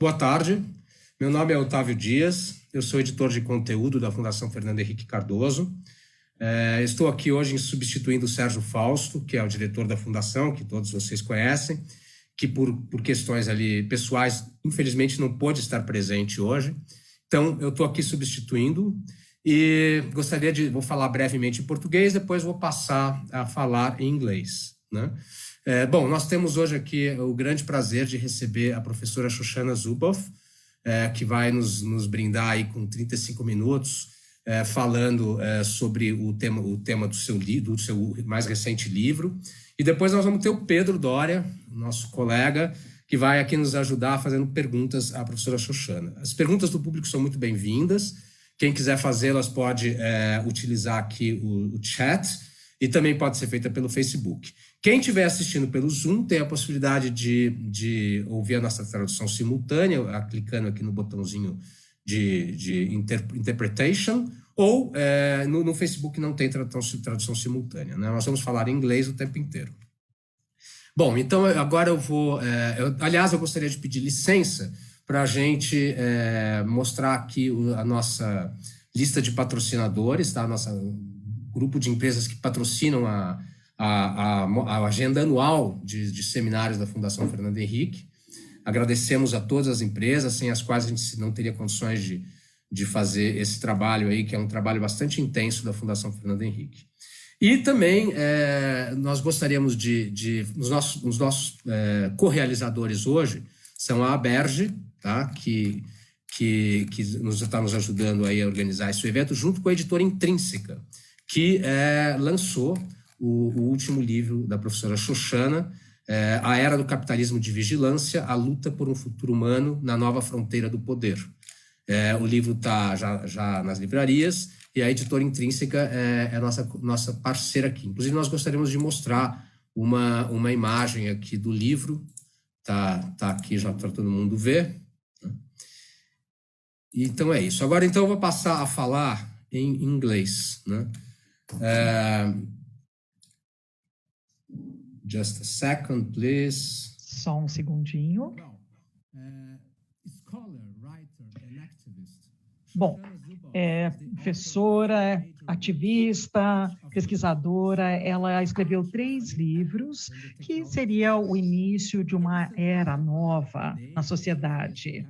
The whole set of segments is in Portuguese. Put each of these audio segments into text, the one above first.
Boa tarde, meu nome é Otávio Dias, eu sou editor de conteúdo da Fundação Fernando Henrique Cardoso. Estou aqui hoje substituindo o Sérgio Fausto, que é o diretor da Fundação, que todos vocês conhecem, que por questões ali pessoais, infelizmente não pôde estar presente hoje. Então, eu estou aqui substituindo e vou falar brevemente em português, depois vou passar a falar em inglês, né? Bom, nós temos hoje aqui o grande prazer de receber a professora Shoshana Zuboff, que vai nos brindar aí com 35 minutos, falando sobre o tema do seu mais recente livro. E depois nós vamos ter o Pedro Doria, nosso colega, que vai aqui nos ajudar fazendo perguntas à professora Shoshana. As perguntas do público são muito bem-vindas. Quem quiser fazê-las pode utilizar aqui o chat e também pode ser feita pelo Facebook. Quem estiver assistindo pelo Zoom tem a possibilidade de ouvir a nossa tradução simultânea, clicando aqui no botãozinho de interpretation, ou no Facebook não tem tradução simultânea, né? Nós vamos falar em inglês o tempo inteiro. Bom, então agora aliás, eu gostaria de pedir licença para a gente mostrar aqui a nossa lista de patrocinadores, tá? Nosso grupo de empresas que patrocinam a agenda anual de seminários da Fundação Fernando Henrique. Agradecemos a todas as empresas, sem as quais a gente não teria condições de fazer esse trabalho aí, que é um trabalho bastante intenso da Fundação Fernando Henrique. E também nós gostaríamos os nossos co-realizadores hoje são a Aberge, tá? que está nos ajudando aí a organizar esse evento, junto com a editora Intrínseca, que lançou o último livro da professora Shoshana, A Era do Capitalismo de Vigilância, a luta por um futuro humano na nova fronteira do poder. O livro está já nas livrarias e a editora Intrínseca é a nossa parceira aqui. Inclusive, nós gostaríamos de mostrar uma imagem aqui do livro, tá aqui já para todo mundo ver. Então é isso. Agora, então, eu vou passar a falar em inglês, né? Just a second, please. Só um segundinho. Bom, professora, ativista, pesquisadora, ela escreveu 3 livros que seria o início de uma era nova na sociedade.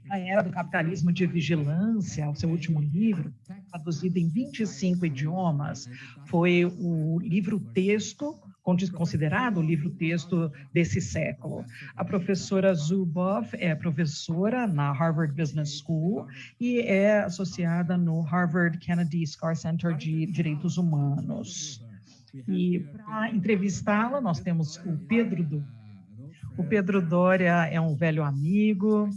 A Era do Capitalismo de Vigilância, o seu último livro, traduzido em 25 idiomas, foi o livro-texto, considerado o livro-texto desse século. A professora Zuboff é professora na Harvard Business School e é associada no Harvard Kennedy Scar Center de Direitos Humanos. E para entrevistá-la, nós temos o Pedro Doria. O Pedro Doria é um velho amigo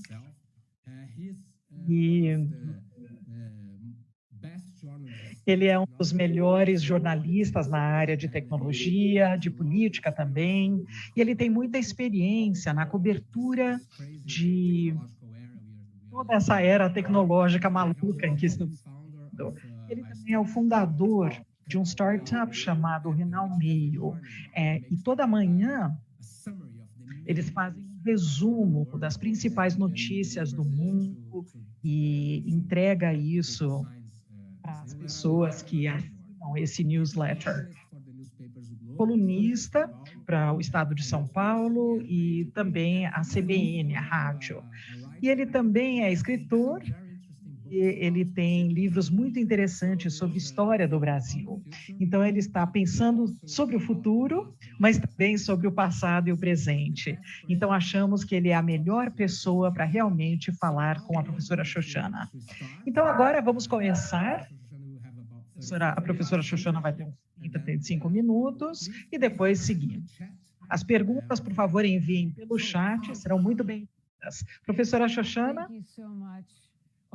e ele é um dos melhores jornalistas na área de tecnologia, de política também, e ele tem muita experiência na cobertura de toda essa era tecnológica maluca em que estamos vivendo. Ele também é o fundador de um startup chamado Renal Meio, e toda manhã eles fazem um resumo das principais notícias do mundo e entrega isso para as pessoas que assinam esse newsletter. Colunista para o Estado de São Paulo e também a CBN, a rádio. E ele também é escritor. Ele tem livros muito interessantes sobre história do Brasil. Então, ele está pensando sobre o futuro, mas também sobre o passado e o presente. Então, achamos que ele é a melhor pessoa para realmente falar com a professora Shoshana. Então, agora vamos começar. A professora Shoshana vai ter uns 30, 35 minutos e depois seguimos. As perguntas, por favor, enviem pelo chat, serão muito bem-vindas. Professora Shoshana?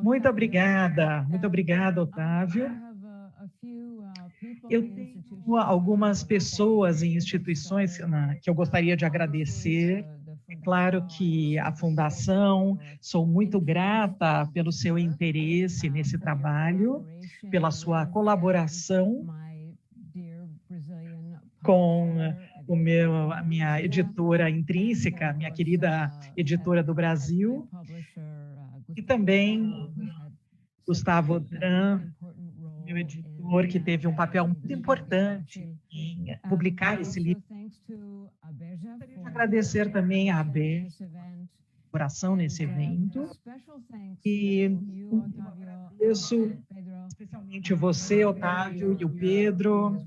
Muito obrigada, Otávio. Eu tenho algumas pessoas e instituições que eu gostaria de agradecer. É claro que a Fundação, sou muito grata pelo seu interesse nesse trabalho, pela sua colaboração com a minha editora intrínseca, minha querida editora do Brasil, e também Gustavo Dran, meu editor, que teve um papel muito importante em publicar esse livro. Gostaria de agradecer também a AB colaboração nesse evento e agradeço especialmente você, Otávio, e o Pedro.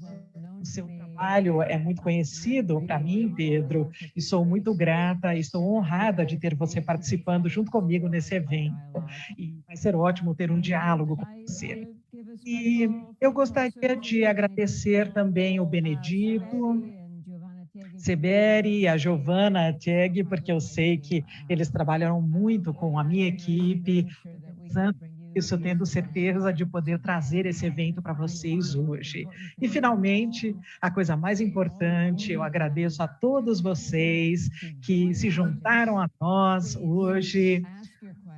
O seu trabalho é muito conhecido para mim, Pedro, e sou muito grata e estou honrada de ter você participando junto comigo nesse evento. E vai ser ótimo ter um diálogo com você. E eu gostaria de agradecer também o Benedito Seberi e a Giovanna Teg, porque eu sei que eles trabalharam muito com a minha equipe, isso, tendo certeza de poder trazer esse evento para vocês hoje. E, finalmente, a coisa mais importante, eu agradeço a todos vocês que se juntaram a nós hoje.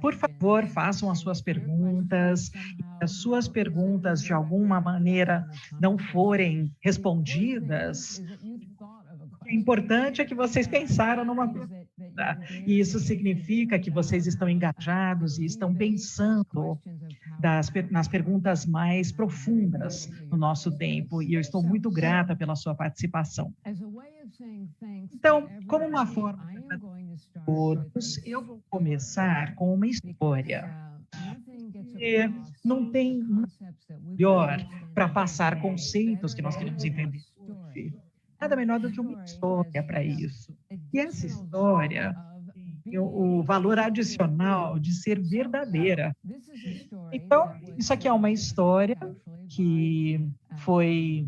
Por favor, façam as suas perguntas. E se as suas perguntas, de alguma maneira, não forem respondidas, o importante é que vocês pensaram numa pergunta. E isso significa que vocês estão engajados e estão pensando nas perguntas mais profundas no nosso tempo. E eu estou muito grata pela sua participação. Então, como uma forma de agradecer a todos, eu vou começar com uma história. E não tem melhor para passar conceitos que nós queremos entender hoje. Nada menor do que uma história para isso. E essa história tem o valor adicional de ser verdadeira. Então, isso aqui é uma história que foi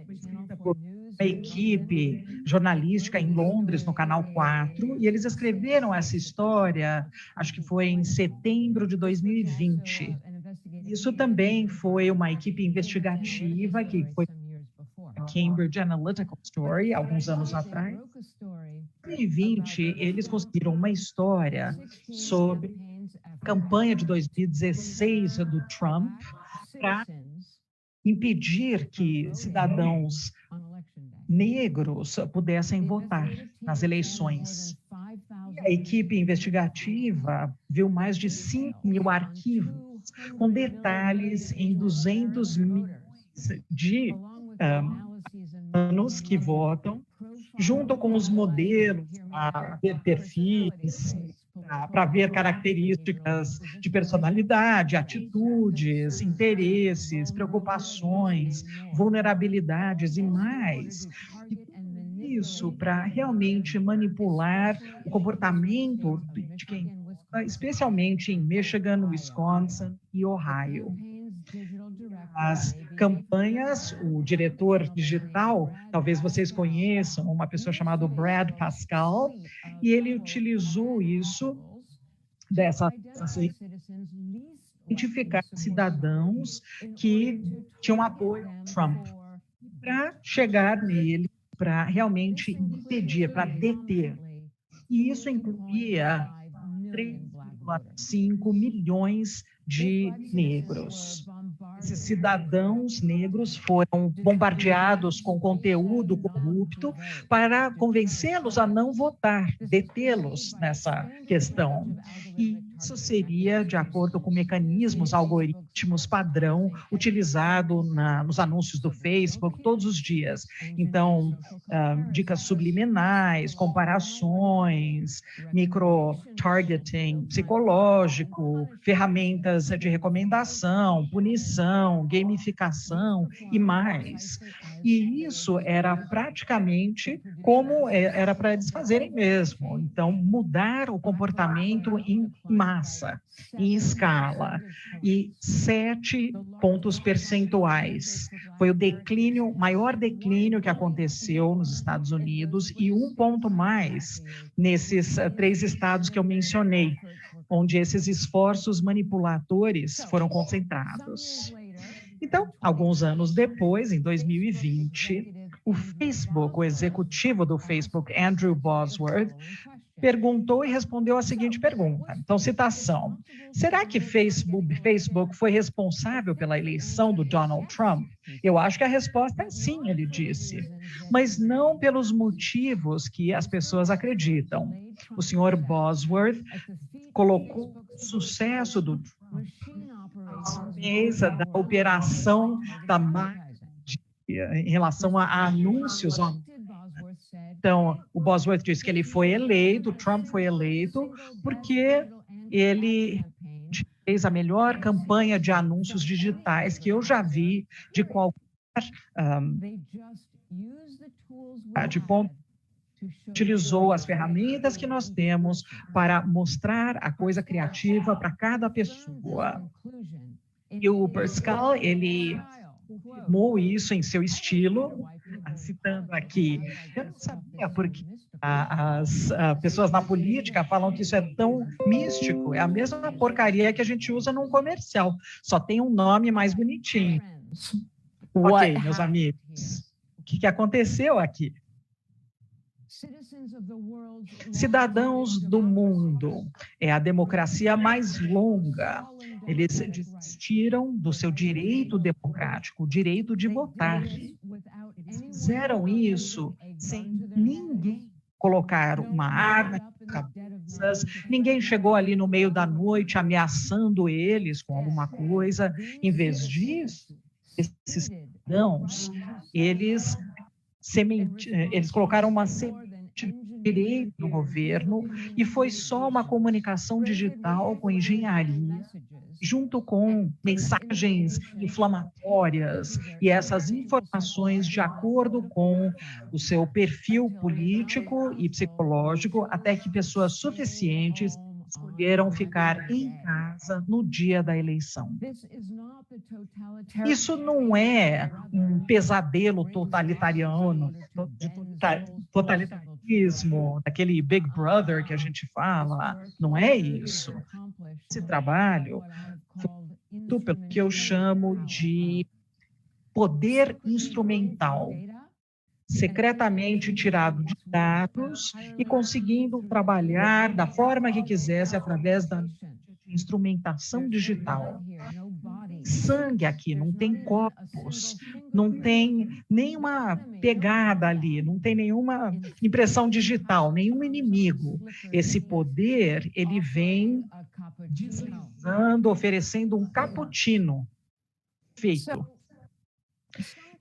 escrita por uma equipe jornalística em Londres, no Canal 4, e eles escreveram essa história, acho que foi em setembro de 2020. Isso também foi uma equipe investigativa que foi a Cambridge Analytical Story, alguns anos atrás. Em 2020, eles conseguiram uma história sobre a campanha de 2016 do Trump para impedir que cidadãos negros pudessem votar nas eleições. E a equipe investigativa viu mais de 5 mil arquivos com detalhes em 200 milhões de anos que votam, junto com os modelos para ver perfis, para ver características de personalidade, atitudes, interesses, preocupações, vulnerabilidades e mais. E isso para realmente manipular o comportamento de quem vota, especialmente em Michigan, Wisconsin e Ohio. As campanhas, o diretor digital, talvez vocês conheçam, uma pessoa chamada Brad Pascal, e ele utilizou isso, identificar cidadãos que tinham apoio ao Trump, para chegar nele, para realmente impedir, para deter. E isso incluía 3,5 milhões de negros. Esses cidadãos negros foram bombardeados com conteúdo corrupto para convencê-los a não votar, detê-los nessa questão. E isso seria de acordo com mecanismos, algoritmos padrão utilizado nos anúncios do Facebook todos os dias. Então, dicas subliminais, comparações, micro-targeting psicológico, ferramentas de recomendação, punição, gamificação e mais. E isso era praticamente como era para eles fazerem mesmo. Então, mudar o comportamento em massa, em escala. E 7 pontos percentuais. Foi o maior declínio que aconteceu nos Estados Unidos e 1 ponto mais nesses 3 estados que eu mencionei, onde esses esforços manipuladores foram concentrados. Então, alguns anos depois, em 2020, o Facebook, o executivo do Facebook, Andrew Bosworth, perguntou e respondeu a seguinte pergunta. Então, citação: será que Facebook foi responsável pela eleição do Donald Trump? Eu acho que a resposta é sim, ele disse, mas não pelos motivos que as pessoas acreditam. O senhor Bosworth colocou o sucesso do Trump da operação da máquina em relação a anúncios. Então, o Bosworth disse que ele foi eleito, o Trump foi eleito, porque ele fez a melhor campanha de anúncios digitais que eu já vi de qualquer de ponto. Utilizou as ferramentas que nós temos para mostrar a coisa criativa para cada pessoa. E o Pascal, ele confirmou isso em seu estilo, citando aqui. Eu não sabia porque as pessoas na política falam que isso é tão místico. É a mesma porcaria que a gente usa num comercial, só tem um nome mais bonitinho. Ok, meus amigos, o que aconteceu aqui? Cidadãos do mundo, é a democracia mais longa. Eles desistiram do seu direito democrático, o direito de votar. Eles fizeram isso sem ninguém colocar uma arma em cabeças, ninguém chegou ali no meio da noite ameaçando eles com alguma coisa. Em vez disso, esses cidadãos, eles colocaram uma semente de direito do governo e foi só uma comunicação digital com engenharia, junto com mensagens inflamatórias e essas informações de acordo com o seu perfil político e psicológico, até que pessoas suficientes escolheram ficar em casa no dia da eleição. Isso não é um pesadelo totalitarismo, daquele Big Brother que a gente fala, não é isso. Esse trabalho foi pelo que eu chamo de poder instrumental, secretamente tirado de dados e conseguindo trabalhar da forma que quisesse através da instrumentação digital. Não tem sangue aqui, não tem corpos, não tem nenhuma pegada ali, não tem nenhuma impressão digital, nenhum inimigo. Esse poder, ele vem deslizando, oferecendo um cappuccino feito.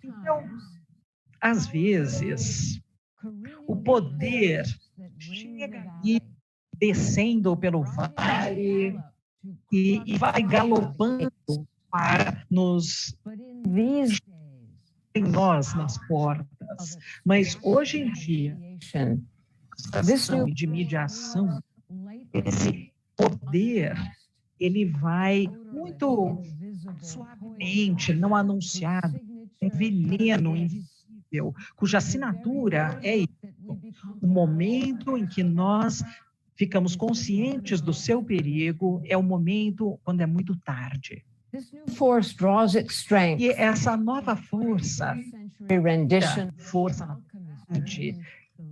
Então, às vezes, o poder chega aí descendo pelo vale e vai galopando para nos em nós nas portas. Mas hoje em dia, de mediação, esse poder, ele vai muito suavemente, não anunciado, um veneno invisível, cuja assinatura é isso, o momento em que nós ficamos conscientes do seu perigo, é o momento quando é muito tarde. E essa nova força,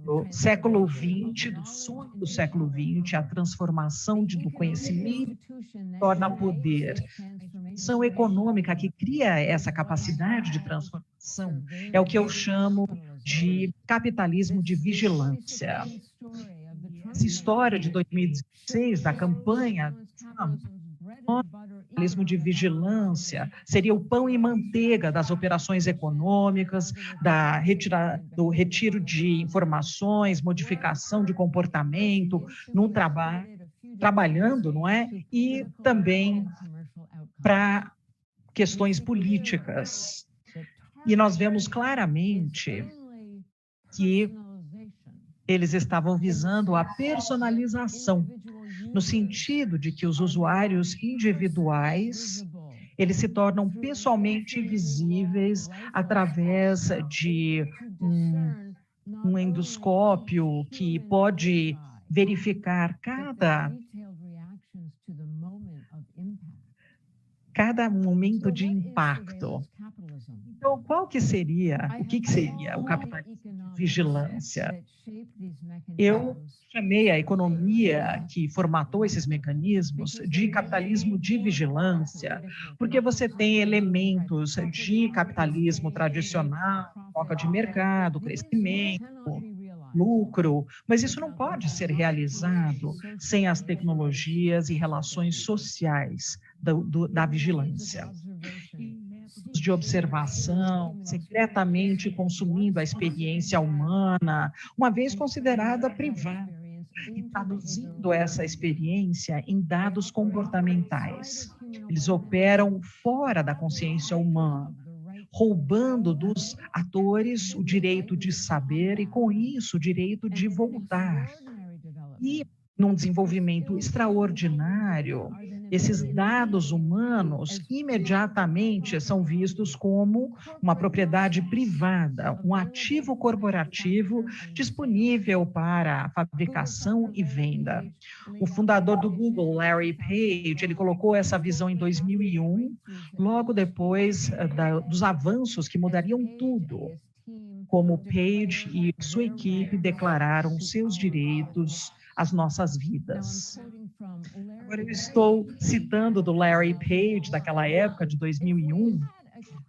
do século XX, do sonho do século XX, a transformação do conhecimento torna poder. A ação econômica que cria essa capacidade de transformação é o que eu chamo de capitalismo de vigilância. Essa história de 2016, da campanha Trump, capitalismo de vigilância, seria o pão e manteiga das operações econômicas, do retiro de informações, modificação de comportamento, trabalhando, não é? E também para questões políticas. E nós vemos claramente que eles estavam visando a personalização, no sentido de que os usuários individuais, eles se tornam pessoalmente visíveis através de um endoscópio que pode verificar cada momento de impacto. Então, o que seria o capitalismo de vigilância? Eu chamei a economia que formatou esses mecanismos de capitalismo de vigilância, porque você tem elementos de capitalismo tradicional, troca de mercado, crescimento, lucro, mas isso não pode ser realizado sem as tecnologias e relações sociais da vigilância. De observação, secretamente consumindo a experiência humana, uma vez considerada privada, e traduzindo essa experiência em dados comportamentais. Eles operam fora da consciência humana, roubando dos atores o direito de saber e, com isso, o direito de voltar. E, num desenvolvimento extraordinário, esses dados humanos imediatamente são vistos como uma propriedade privada, um ativo corporativo disponível para fabricação e venda. O fundador do Google, Larry Page, ele colocou essa visão em 2001, logo depois dos avanços que mudariam tudo, como Page e sua equipe declararam seus direitos às nossas vidas. Agora, eu estou citando do Larry Page, daquela época, de 2001.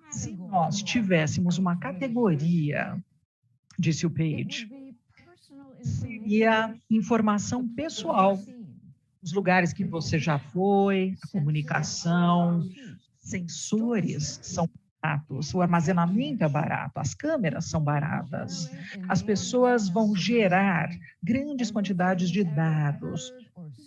Se nós tivéssemos uma categoria, disse o Page, seria informação pessoal, os lugares que você já foi, a comunicação, sensores são baratos, o armazenamento é barato, as câmeras são baratas, as pessoas vão gerar grandes quantidades de dados,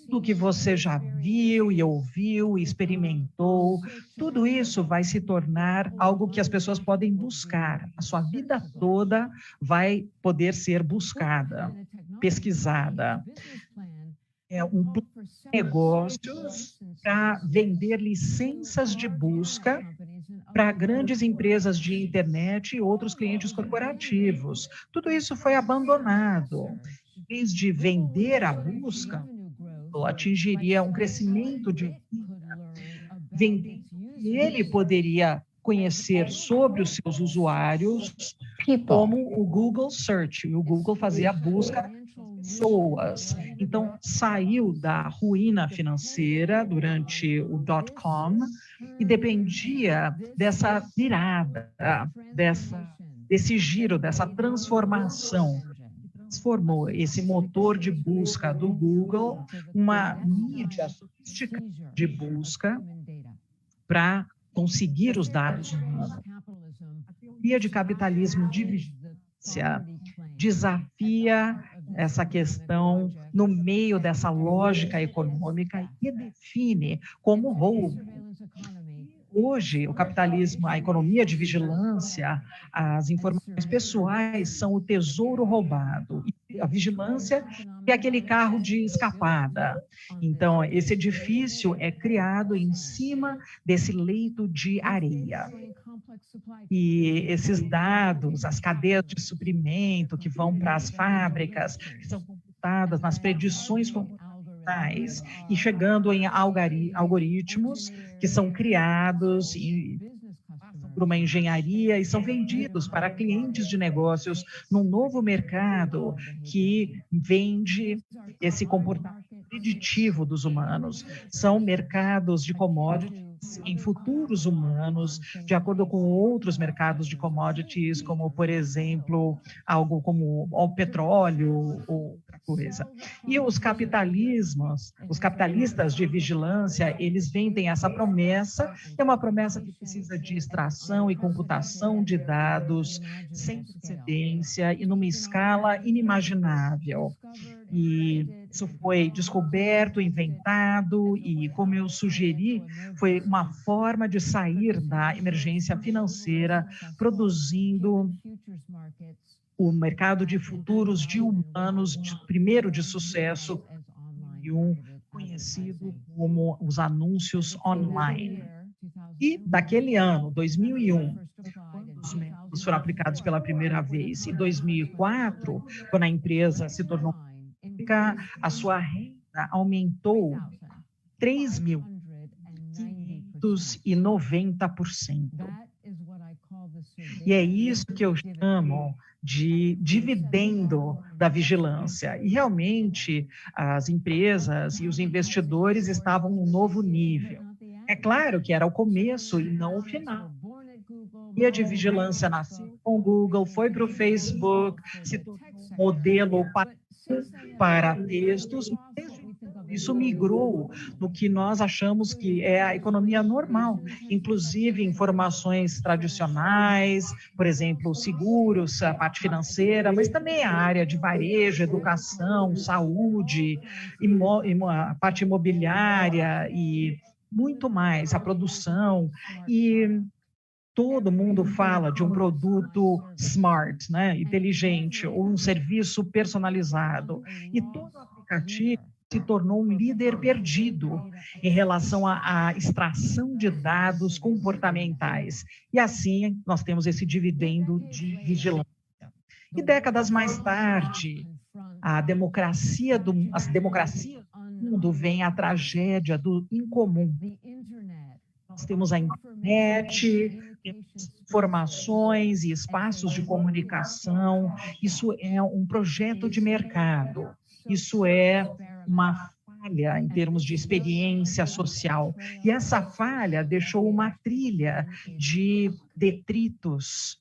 tudo que você já viu e ouviu, experimentou, tudo isso vai se tornar algo que as pessoas podem buscar. A sua vida toda vai poder ser buscada, pesquisada. É um plano de negócios para vender licenças de busca para grandes empresas de internet e outros clientes corporativos. Tudo isso foi abandonado. Em vez de vender a busca, atingiria um crescimento de vender. E ele poderia conhecer sobre os seus usuários, como o Google Search. O Google fazia a busca pessoas. Então, saiu da ruína financeira durante o dot-com e dependia dessa virada, desse giro, dessa transformação. Transformou esse motor de busca do Google uma mídia sofisticada de busca para conseguir os dados humanos. A teoria de capitalismo de vigilância desafia essa questão no meio dessa lógica econômica e define como roubo. Hoje, o capitalismo, a economia de vigilância, as informações pessoais são o tesouro roubado. E a vigilância é aquele carro de escapada. Então, esse edifício é criado em cima desse leito de areia. E esses dados, as cadeias de suprimento que vão para as fábricas, que são computadas nas predições computacionais e chegando em algoritmos que são criados por uma engenharia e são vendidos para clientes de negócios num novo mercado que vende esse comportamento preditivo dos humanos. São mercados de commodities em futuros humanos, de acordo com outros mercados de commodities, como, por exemplo, algo como o petróleo ou outra coisa. E os capitalistas de vigilância, eles vendem essa promessa, é uma promessa que precisa de extração e computação de dados sem precedência e numa escala inimaginável. E isso foi descoberto, inventado e, como eu sugeri, foi uma forma de sair da emergência financeira, produzindo o mercado de futuros de humanos, primeiro de sucesso, e um conhecido como os anúncios online. E daquele ano, 2001, quando os métodos foram aplicados pela primeira vez, e 2004, quando a empresa se tornou pública, a sua renda aumentou 3.590%. E é isso que eu chamo de dividendo da vigilância. E realmente as empresas e os investidores estavam num novo nível. É claro que era o começo e não o final. E a de vigilância nasceu com o Google, foi para o Facebook, se tornou um modelo para textos, isso migrou no que nós achamos que é a economia normal, inclusive informações tradicionais, por exemplo, seguros, a parte financeira, mas também a área de varejo, educação, saúde, a parte imobiliária e muito mais, a produção. E todo mundo fala de um produto smart, né, inteligente, ou um serviço personalizado. E todo aplicativo se tornou um líder perdido em relação à extração de dados comportamentais. E assim nós temos esse dividendo de vigilância. E décadas mais tarde, as democracias do mundo vem a tragédia do incomum. Nós temos a internet, temos informações e espaços de comunicação. Isso é um projeto de mercado. Isso é uma falha em termos de experiência social. E essa falha deixou uma trilha de detritos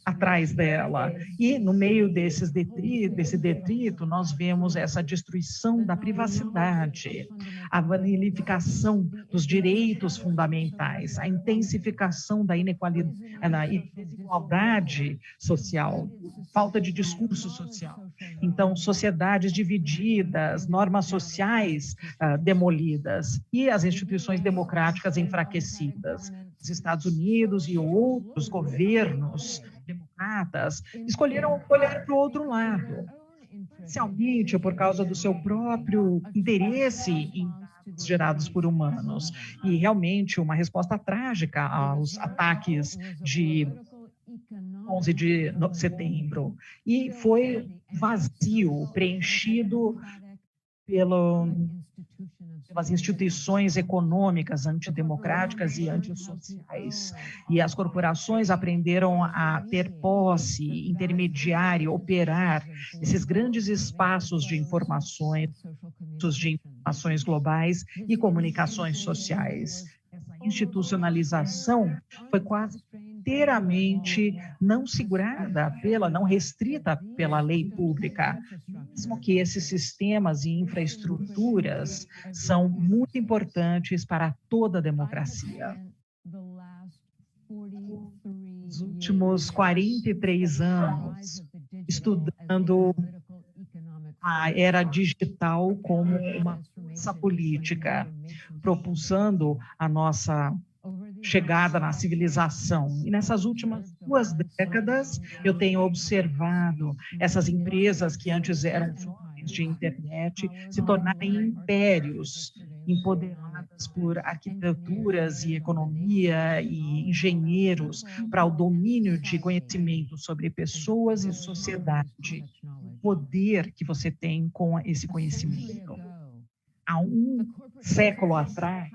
atrás dela. E no meio desse detrito, nós vemos essa destruição da privacidade, a vanilificação dos direitos fundamentais, a intensificação da desigualdade social, falta de discurso social. Então, sociedades divididas, normas sociais demolidas e as instituições democráticas enfraquecidas. Os Estados Unidos e outros governos democratas escolheram olhar para o outro lado, especialmente por causa do seu próprio interesse em dados gerados por humanos. E realmente uma resposta trágica aos ataques de 11 de setembro. E foi vazio, preenchido pelas instituições econômicas antidemocráticas e antissociais. E as corporações aprenderam a ter posse, intermediar e operar esses grandes espaços de informações globais e comunicações sociais. Essa institucionalização foi quase inteiramente não segurada não restrita pela lei pública, mesmo que esses sistemas e infraestruturas são muito importantes para toda a democracia. Nos últimos 43 anos, estudando a era digital como uma força política, propulsando a nossa chegada na civilização. E nessas últimas 2 décadas, eu tenho observado essas empresas que antes eram de internet se tornarem impérios, empoderadas por arquiteturas e economia e engenheiros para o domínio de conhecimento sobre pessoas e sociedade, o poder que você tem com esse conhecimento. Há um século atrás,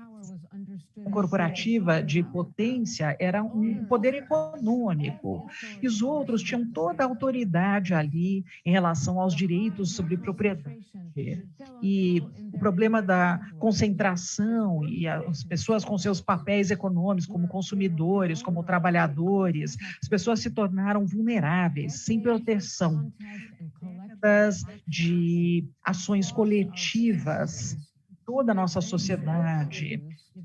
a corporativa de potência era um poder econômico, e os outros tinham toda a autoridade ali em relação aos direitos sobre propriedade. E o problema da concentração e as pessoas com seus papéis econômicos como consumidores, como trabalhadores, as pessoas se tornaram vulneráveis, sem proteção. De ações coletivas, toda a nossa sociedade,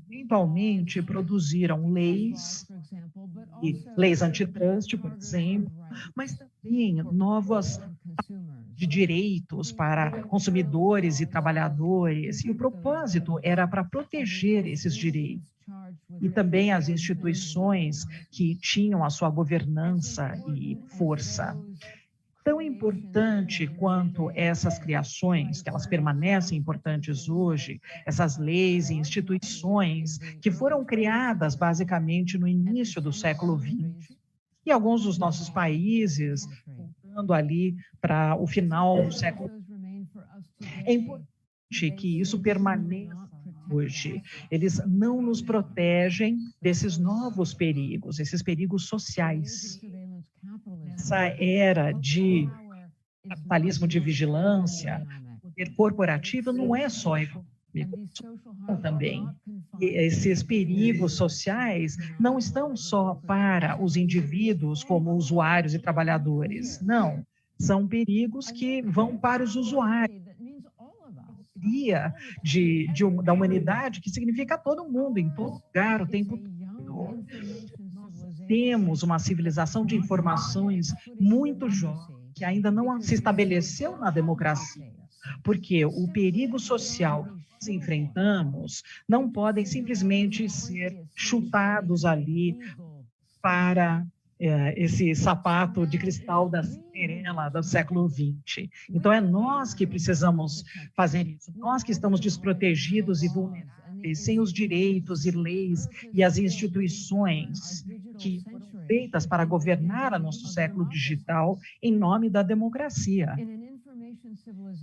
eventualmente produziram leis, e leis antitrust, por exemplo, mas também novas de direitos para consumidores e trabalhadores, e o propósito era para proteger esses direitos. E também as instituições que tinham a sua governança e força. Tão importante quanto essas criações, que elas permanecem importantes hoje, essas leis e instituições que foram criadas basicamente no início do século XX, e alguns dos nossos países, voltando ali para o final do século XX. É importante que isso permaneça hoje. Eles não nos protegem desses novos perigos, esses perigos sociais. Essa era de capitalismo de vigilância, poder corporativo, não é só econômico, também. E esses perigos sociais não estão só para os indivíduos como usuários e trabalhadores, não. São perigos que vão para os usuários. Da humanidade, que significa todo mundo, em todo lugar, o tempo todo. Temos uma civilização de informações muito jovem, que ainda não se estabeleceu na democracia, porque o perigo social que nós enfrentamos não podem simplesmente ser chutados ali para esse sapato de cristal da Cinderela do século XX. Então, é nós que precisamos fazer isso, nós que estamos desprotegidos e vulneráveis, sem os direitos e leis e as instituições que foram feitas para governar o nosso século digital em nome da democracia.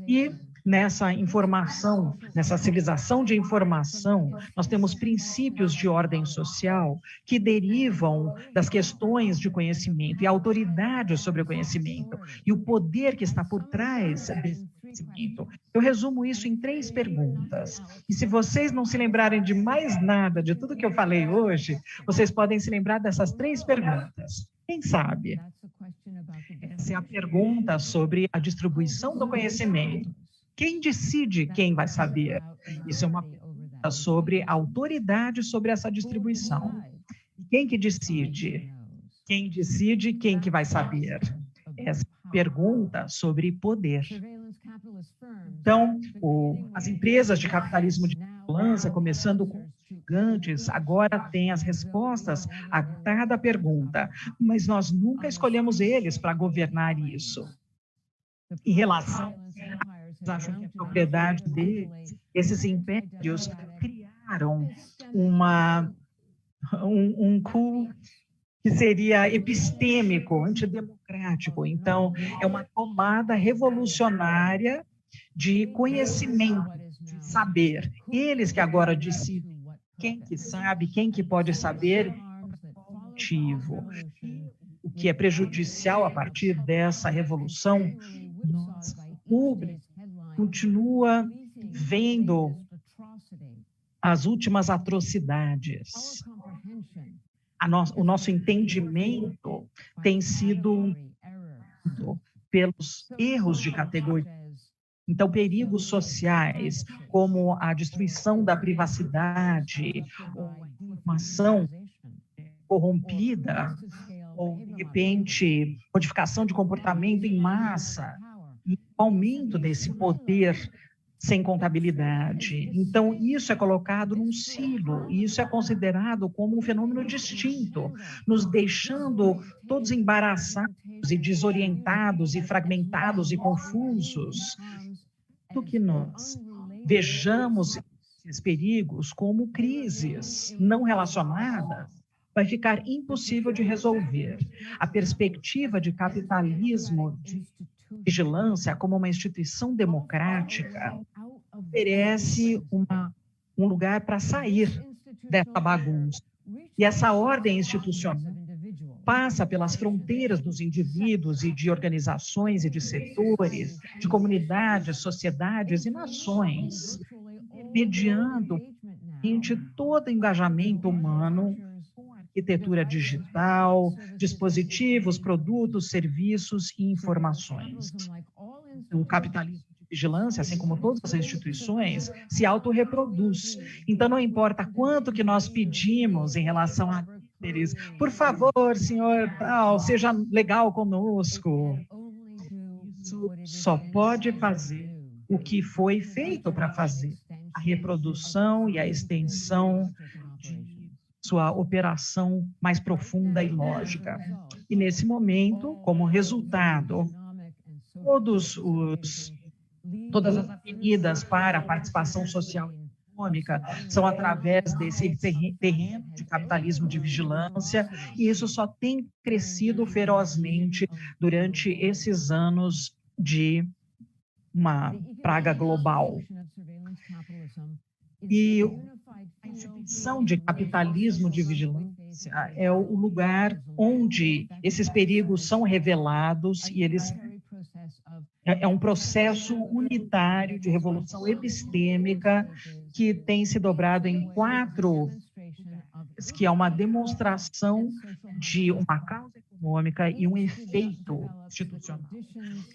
E nessa informação, nessa civilização de informação, nós temos princípios de ordem social que derivam das questões de conhecimento e autoridade sobre o conhecimento e o poder que está por trás desse conhecimento. Eu resumo isso em 3 perguntas. E se vocês não se lembrarem de mais nada de tudo que eu falei hoje, vocês podem se lembrar dessas 3 perguntas. Quem sabe? Essa é a pergunta sobre a distribuição do conhecimento. Quem decide quem vai saber? Isso é uma pergunta sobre a autoridade sobre essa distribuição. Quem que decide? Quem decide quem que vai saber? Essa pergunta sobre poder. Então, as empresas de capitalismo de vigilância, começando com gigantes, agora têm as respostas a cada pergunta, mas nós nunca escolhemos eles para governar isso. Em relação acham que a propriedade deles, esses impérios criaram um cu que seria epistêmico, antidemocrático. Então, é uma tomada revolucionária de conhecimento, de saber. Eles que agora decidem quem que sabe, quem que pode saber, motivo. O que é prejudicial a partir dessa revolução, o público continua vendo as últimas atrocidades. O nosso entendimento tem sido pelos erros de categoria. Então, perigos sociais, como a destruição da privacidade, ou a informação corrompida, ou, de repente, modificação de comportamento em massa, e o aumento desse poder sem contabilidade. Então, isso é colocado num silo, e isso é considerado como um fenômeno distinto, nos deixando todos embaraçados e desorientados e fragmentados e confusos. Do que nós vejamos esses perigos como crises não relacionadas, vai ficar impossível de resolver. A perspectiva de capitalismo de vigilância como uma instituição democrática oferece um lugar para sair dessa bagunça. E essa ordem institucional passa pelas fronteiras dos indivíduos e de organizações e de setores, de comunidades, sociedades e nações, mediando todo engajamento humano com arquitetura digital, dispositivos, produtos, serviços e informações. O capitalismo de vigilância, assim como todas as instituições, se autorreproduz. Então, não importa quanto que nós pedimos em relação a eles, por favor, senhor tal, seja legal conosco. Isso só pode fazer o que foi feito para fazer, a reprodução e a extensão de sua operação mais profunda e lógica. E nesse momento, como resultado, todas as avenidas para a participação social e econômica são através desse terreno de capitalismo de vigilância, e isso só tem crescido ferozmente durante esses anos de uma praga global. E a instituição de capitalismo de vigilância é o lugar onde esses perigos são revelados e eles é um processo unitário de revolução epistêmica que tem se dobrado em 4, que é uma demonstração de uma causa econômica e um efeito institucional.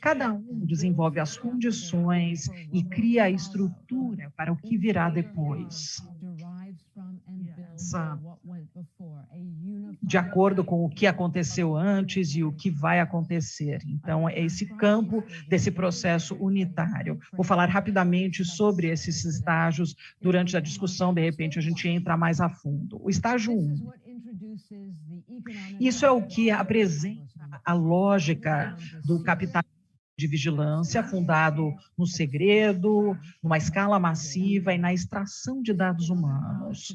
Cada um desenvolve as condições e cria a estrutura para o que virá depois. De acordo com o que aconteceu antes e o que vai acontecer. Então, é esse campo desse processo unitário. Vou falar rapidamente sobre esses estágios durante a discussão, de repente a gente entra mais a fundo. O estágio 1. Isso é o que apresenta a lógica do capitalismo de vigilância, fundado no segredo, numa escala massiva e na extração de dados humanos.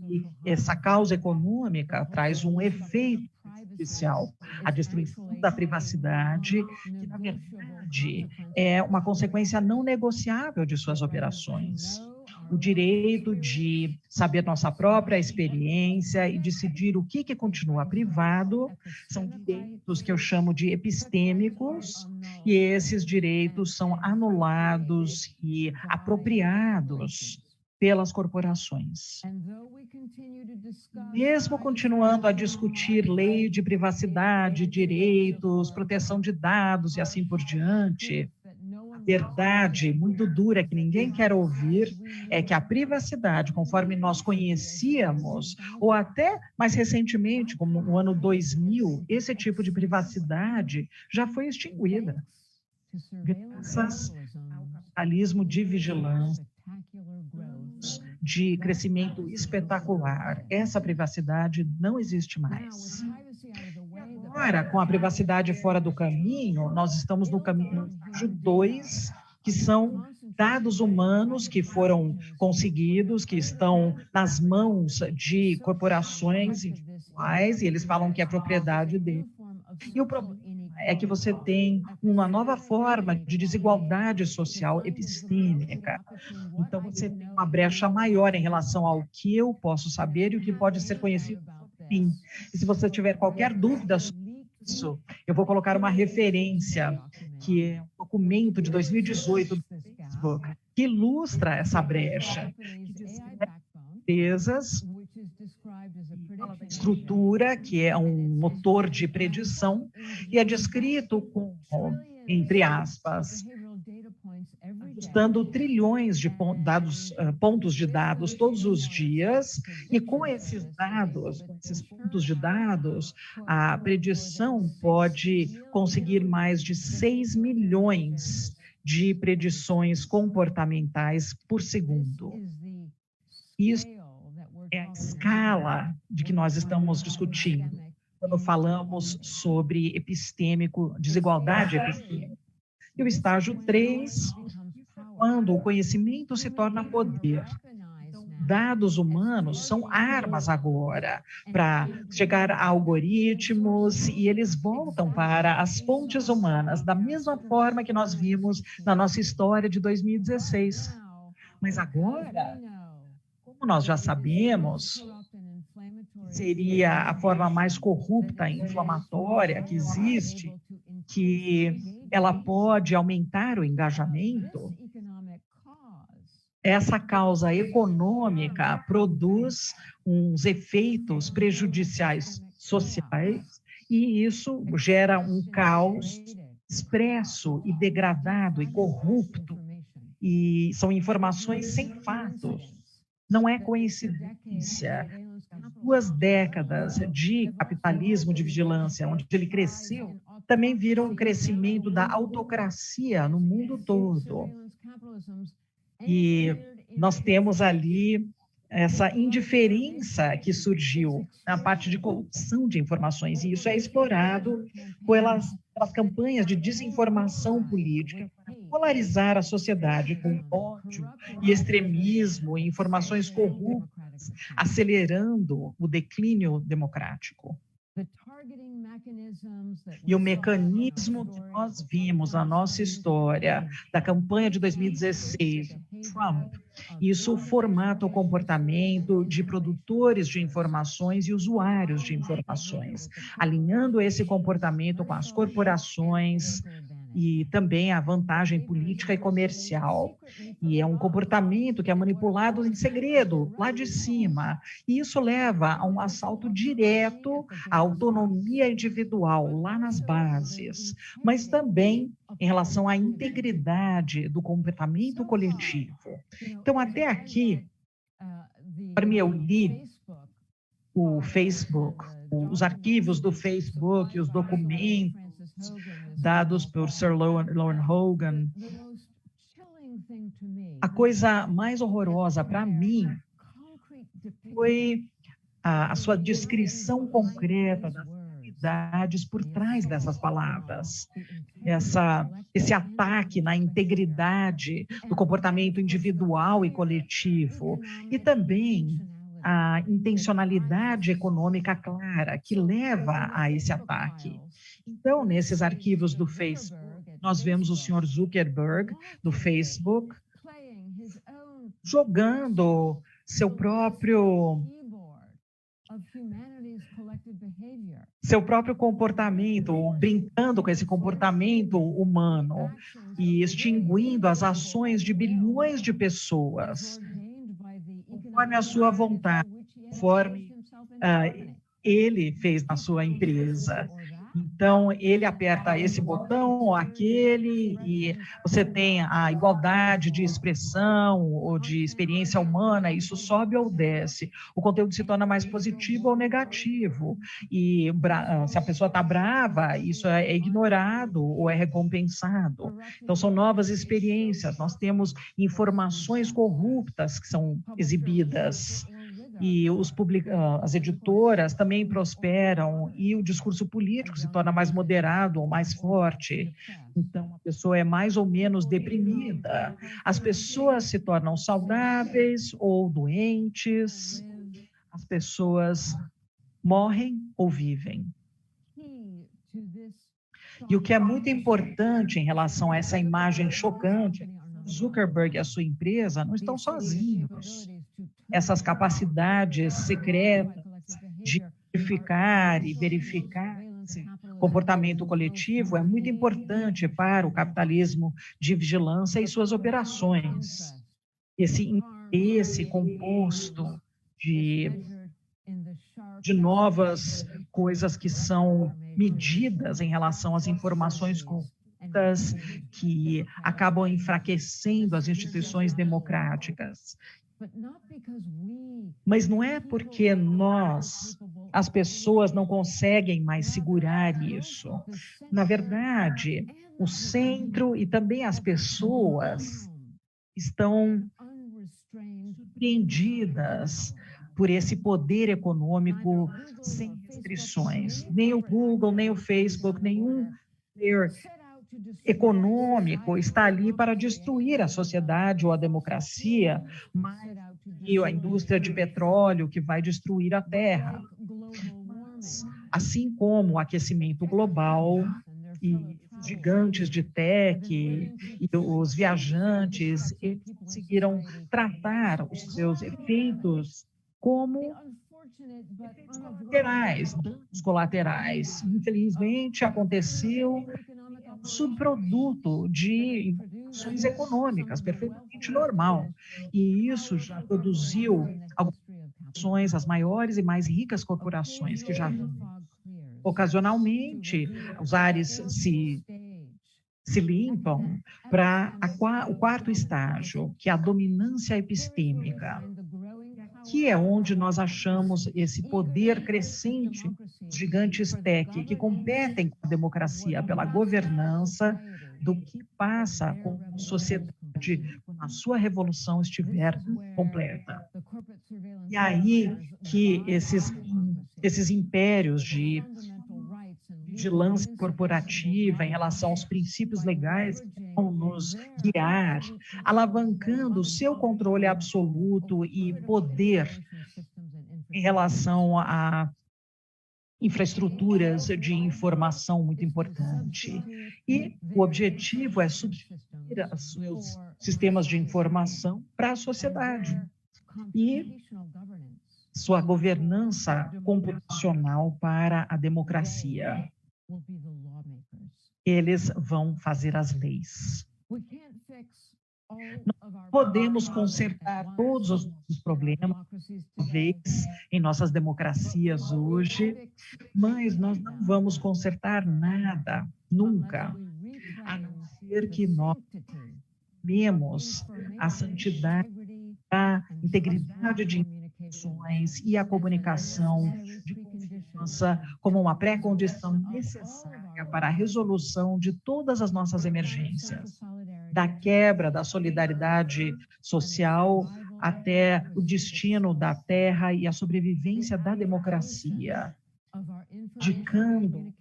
E essa causa econômica traz um efeito especial, a destruição da privacidade, que, na verdade, é uma consequência não negociável de suas operações. O direito de saber nossa própria experiência e decidir o que continua privado são direitos que eu chamo de epistêmicos, e esses direitos são anulados e apropriados pelas corporações. Mesmo continuando a discutir lei de privacidade, direitos, proteção de dados e assim por diante, verdade muito dura que ninguém quer ouvir é que a privacidade, conforme nós conhecíamos, ou até mais recentemente, como no ano 2000, esse tipo de privacidade já foi extinguida. Graças ao capitalismo de vigilância, de crescimento espetacular, essa privacidade não existe mais. Agora, com a privacidade fora do caminho, nós estamos no caminho estágio 2, que são dados humanos que foram conseguidos, que estão nas mãos de corporações individuais, e eles falam que é propriedade deles. E o problema é que você tem uma nova forma de desigualdade social epistêmica. Então, você tem uma brecha maior em relação ao que eu posso saber e o que pode ser conhecido por mim. E se você tiver qualquer dúvida sobre isso, eu vou colocar uma referência, que é um documento de 2018 do Facebook, que ilustra essa brecha, que diz que empresas, estrutura, que é um motor de predição, e é descrito como, entre aspas, ajustando trilhões de pontos de dados todos os dias, e com esses dados, com esses pontos de dados, a predição pode conseguir mais de 6 milhões de predições comportamentais por segundo. Isso é a escala de que nós estamos discutindo quando falamos sobre epistêmico, desigualdade epistêmica. E o estágio 3, quando o conhecimento se torna poder. Então, dados humanos são armas agora para chegar a algoritmos, e eles voltam para as fontes humanas, da mesma forma que nós vimos na nossa história de 2016. Mas agora, como nós já sabemos, seria a forma mais corrupta e inflamatória que existe, que ela pode aumentar o engajamento, essa causa econômica produz uns efeitos prejudiciais sociais, e isso gera um caos expresso e degradado e corrupto, e são informações sem fatos. Não é coincidência. 2 décadas de capitalismo de vigilância, onde ele cresceu, também viram um crescimento da autocracia no mundo todo. E nós temos ali essa indiferença que surgiu na parte de corrupção de informações, e isso é explorado pelas campanhas de desinformação política para polarizar a sociedade com ódio e extremismo e informações corruptas, acelerando o declínio democrático. E o mecanismo que nós vimos na nossa história, da campanha de 2016, Trump. Isso formata o comportamento de produtores de informações e usuários de informações, alinhando esse comportamento com as corporações e também a vantagem política e comercial. E é um comportamento que é manipulado em segredo, lá de cima. E isso leva a um assalto direto à autonomia individual, lá nas bases, mas também em relação à integridade do comportamento coletivo. Então, até aqui, para mim, eu li o Facebook, os arquivos do Facebook, os documentos dados por Sir Lauren Hogan. A coisa mais horrorosa para mim foi a sua descrição concreta das realidades por trás dessas palavras. Esse ataque na integridade do comportamento individual e coletivo, e também a intencionalidade econômica clara que leva a esse ataque. Então, nesses arquivos do Facebook, nós vemos o senhor Zuckerberg, do Facebook, jogando seu próprio comportamento, ou brincando com esse comportamento humano e extinguindo as ações de bilhões de pessoas, conforme a sua vontade, conforme ele fez na sua empresa. Então, ele aperta esse botão ou aquele, e você tem a igualdade de expressão ou de experiência humana, isso sobe ou desce. O conteúdo se torna mais positivo ou negativo. E se a pessoa está brava, isso é ignorado ou é recompensado. Então, são novas experiências. Nós temos informações corruptas que são exibidas. E as editoras também prosperam e o discurso político se torna mais moderado ou mais forte. Então, a pessoa é mais ou menos deprimida. As pessoas se tornam saudáveis ou doentes. As pessoas morrem ou vivem. E o que é muito importante em relação a essa imagem chocante, Zuckerberg e a sua empresa não estão sozinhos. Essas capacidades secretas de verificar esse comportamento coletivo é muito importante para o capitalismo de vigilância e suas operações. Esse interesse composto de novas coisas que são medidas em relação às informações corruptas que acabam enfraquecendo as instituições democráticas. Mas não é porque as pessoas não conseguem mais segurar isso. Na verdade, o centro e também as pessoas estão surpreendidas por esse poder econômico sem restrições. Nem o Google, nem o Facebook, nenhum player econômico está ali para destruir a sociedade ou a democracia, mas a indústria de petróleo que vai destruir a Terra. Mas, assim como o aquecimento global e os gigantes de tech e os viajantes, eles conseguiram tratar os seus efeitos como danos colaterais. Infelizmente, aconteceu um subproduto de ações econômicas, perfeitamente normal. E isso já produziu algumas ações, as maiores e mais ricas corporações que já vimos. Ocasionalmente, os ares se limpam para o quarto estágio, que é a dominância epistêmica, que é onde nós achamos esse poder crescente dos gigantes tech que competem com a democracia pela governança do que passa com a sociedade quando a sua revolução estiver completa. E aí que esses impérios de vigilância corporativa em relação aos princípios legais que vão nos guiar, alavancando o seu controle absoluto e poder em relação a infraestruturas de informação muito importante. E o objetivo é substituir sistemas de informação para a sociedade e sua governança computacional para a democracia. Eles vão fazer as leis. Não podemos consertar todos os nossos problemas, talvez, em nossas democracias hoje, mas nós não vamos consertar nada, nunca, a não ser que nós temos a santidade, a integridade de informações e a comunicação de confiança como uma pré-condição necessária para a resolução de todas as nossas emergências, da quebra da solidariedade social até o destino da terra e a sobrevivência da democracia, dedicando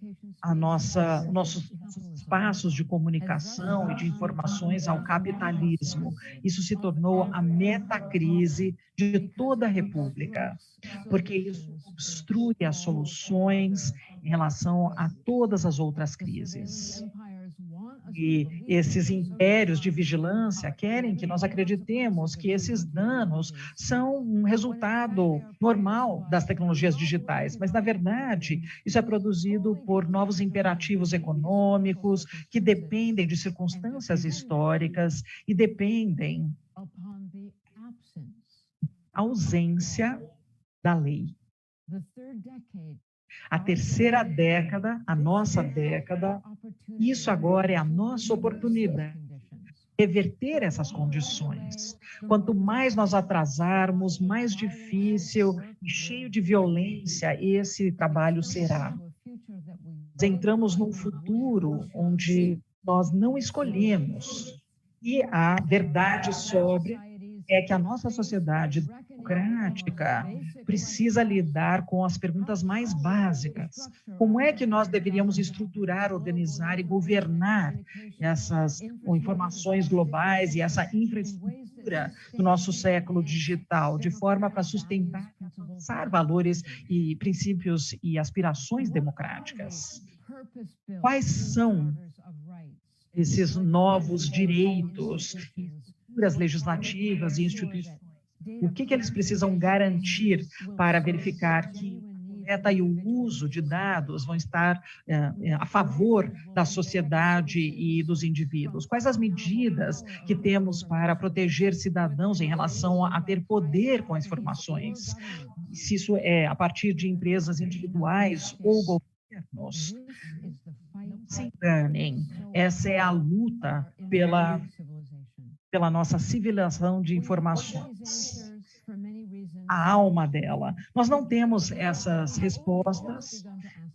nossos espaços de comunicação e de informações ao capitalismo. Isso se tornou a metacrise de toda a República, porque isso obstrui as soluções em relação a todas as outras crises. E esses impérios de vigilância querem que nós acreditemos que esses danos são um resultado normal das tecnologias digitais, mas, na verdade, isso é produzido por novos imperativos econômicos que dependem de circunstâncias históricas e dependem da ausência da lei. A terceira década, a nossa década, isso agora é a nossa oportunidade de reverter essas condições. Quanto mais nós atrasarmos, mais difícil e cheio de violência esse trabalho será. Nós entramos num futuro onde nós não escolhemos. E a verdade sobre é que a nossa sociedade democrática precisa lidar com as perguntas mais básicas. Como é que nós deveríamos estruturar, organizar e governar essas informações globais e essa infraestrutura do nosso século digital, de forma para sustentar, alcançar valores e princípios e aspirações democráticas? Quais são esses novos direitos, estruturas legislativas e instituições? O que eles precisam garantir para verificar que a coleta e o uso de dados vão estar a favor da sociedade e dos indivíduos? Quais as medidas que temos para proteger cidadãos em relação a ter poder com as informações? Se isso é a partir de empresas individuais ou governos? Não se enganem, essa é a luta pela nossa civilização de informações, a alma dela. Nós não temos essas respostas,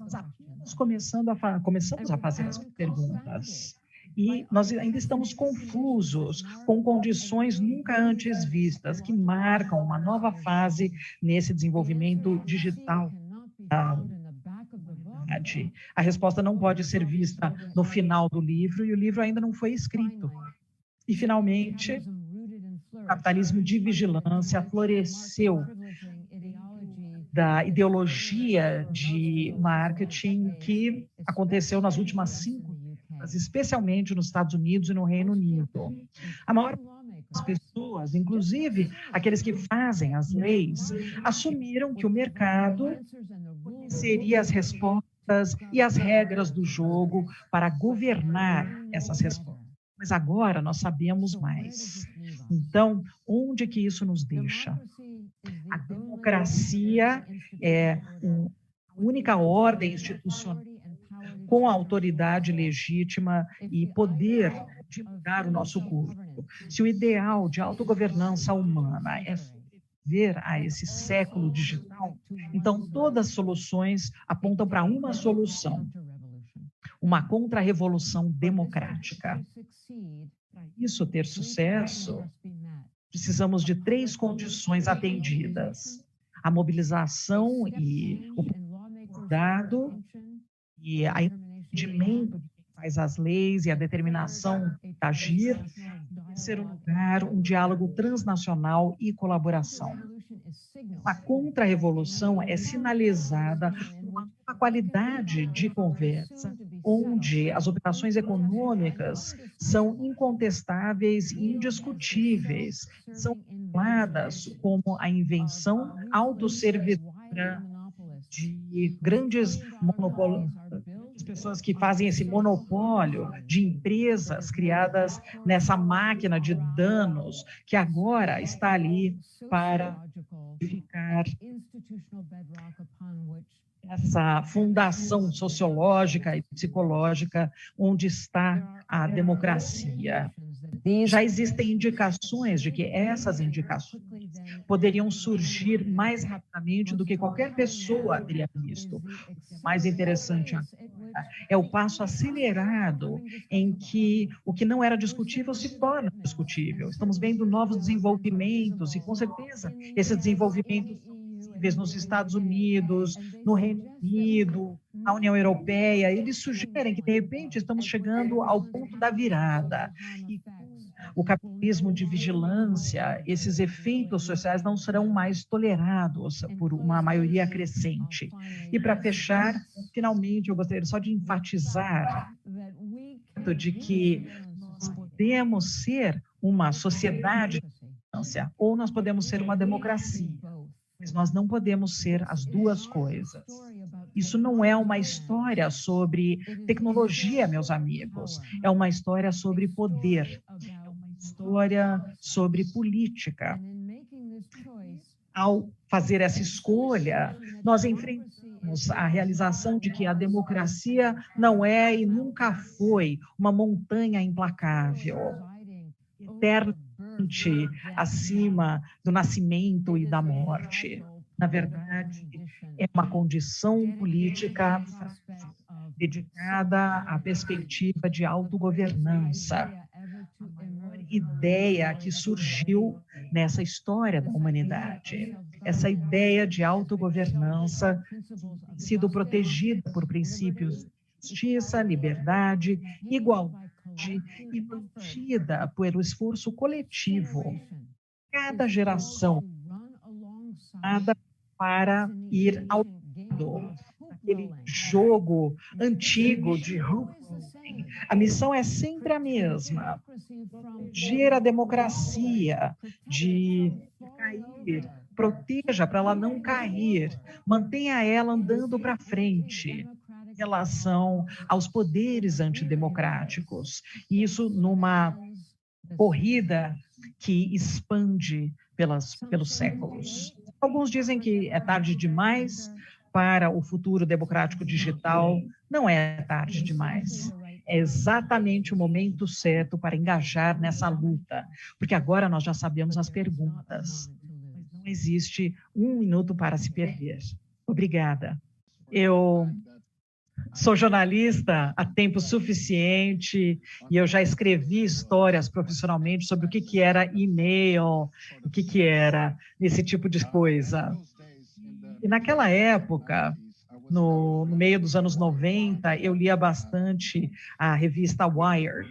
nós apenas começamos a fazer as perguntas. E nós ainda estamos confusos com condições nunca antes vistas, que marcam uma nova fase nesse desenvolvimento digital. A resposta não pode ser vista no final do livro, e o livro ainda não foi escrito. E, finalmente, o capitalismo de vigilância floresceu da ideologia de marketing que aconteceu nas últimas 5 décadas, especialmente nos Estados Unidos e no Reino Unido. A maior parte das pessoas, inclusive aqueles que fazem as leis, assumiram que o mercado seria as respostas e as regras do jogo para governar essas respostas. Mas agora nós sabemos mais. Então, onde que isso nos deixa? A democracia é a única ordem institucional com a autoridade legítima e poder de mudar o nosso curso. Se o ideal de autogovernança humana é sobreviver a esse século digital, então todas as soluções apontam para uma solução: uma contra-revolução democrática. Para isso ter sucesso, precisamos de 3 condições atendidas: a mobilização e o dado, e o entendimento de quem faz as leis e a determinação de agir, e, em terceiro lugar, um diálogo transnacional e colaboração. A contra-revolução é sinalizada por uma nova qualidade de conversa, onde as operações econômicas são incontestáveis e indiscutíveis, são faladas como a invenção autosservidora de grandes monopólios, as pessoas que fazem esse monopólio de empresas criadas nessa máquina de danos que agora está ali para ficar essa fundação sociológica e psicológica onde está a democracia. Já existem indicações de que essas indicações poderiam surgir mais rapidamente do que qualquer pessoa teria visto. O mais interessante é o passo acelerado em que o que não era discutível se torna discutível. Estamos vendo novos desenvolvimentos e, com certeza, esses desenvolvimentos nos Estados Unidos, no Reino Unido, na União Europeia, eles sugerem que, de repente, estamos chegando ao ponto da virada. E o capitalismo de vigilância, esses efeitos sociais não serão mais tolerados por uma maioria crescente. E, para fechar, finalmente, eu gostaria só de enfatizar de que nós podemos ser uma sociedade de vigilância ou nós podemos ser uma democracia. Mas nós não podemos ser as duas coisas. Isso não é uma história sobre tecnologia, meus amigos. É uma história sobre poder. É uma história sobre política. Ao fazer essa escolha, nós enfrentamos a realização de que a democracia não é e nunca foi uma montanha implacável, eterna, acima do nascimento e da morte. Na verdade, é uma condição política dedicada à perspectiva de autogovernança. A maior ideia que surgiu nessa história da humanidade. Essa ideia de autogovernança tem sido protegida por princípios de justiça, liberdade, igualdade, e mantida pelo esforço coletivo. Cada geração para ir ao lado daquele jogo antigo de a missão é sempre a mesma: proteger a democracia de cair, proteja para ela não cair, mantenha ela andando para frente em relação aos poderes antidemocráticos. Isso numa corrida que expande pelos séculos. Alguns dizem que é tarde demais para o futuro democrático digital. Não é tarde demais. É exatamente o momento certo para engajar nessa luta, porque agora nós já sabemos as perguntas. Não existe um minuto para se perder. Obrigada. Eu sou jornalista há tempo suficiente e eu já escrevi histórias profissionalmente sobre o que era e-mail, o que era esse tipo de coisa. E naquela época, no meio dos anos 90, eu lia bastante a revista Wired.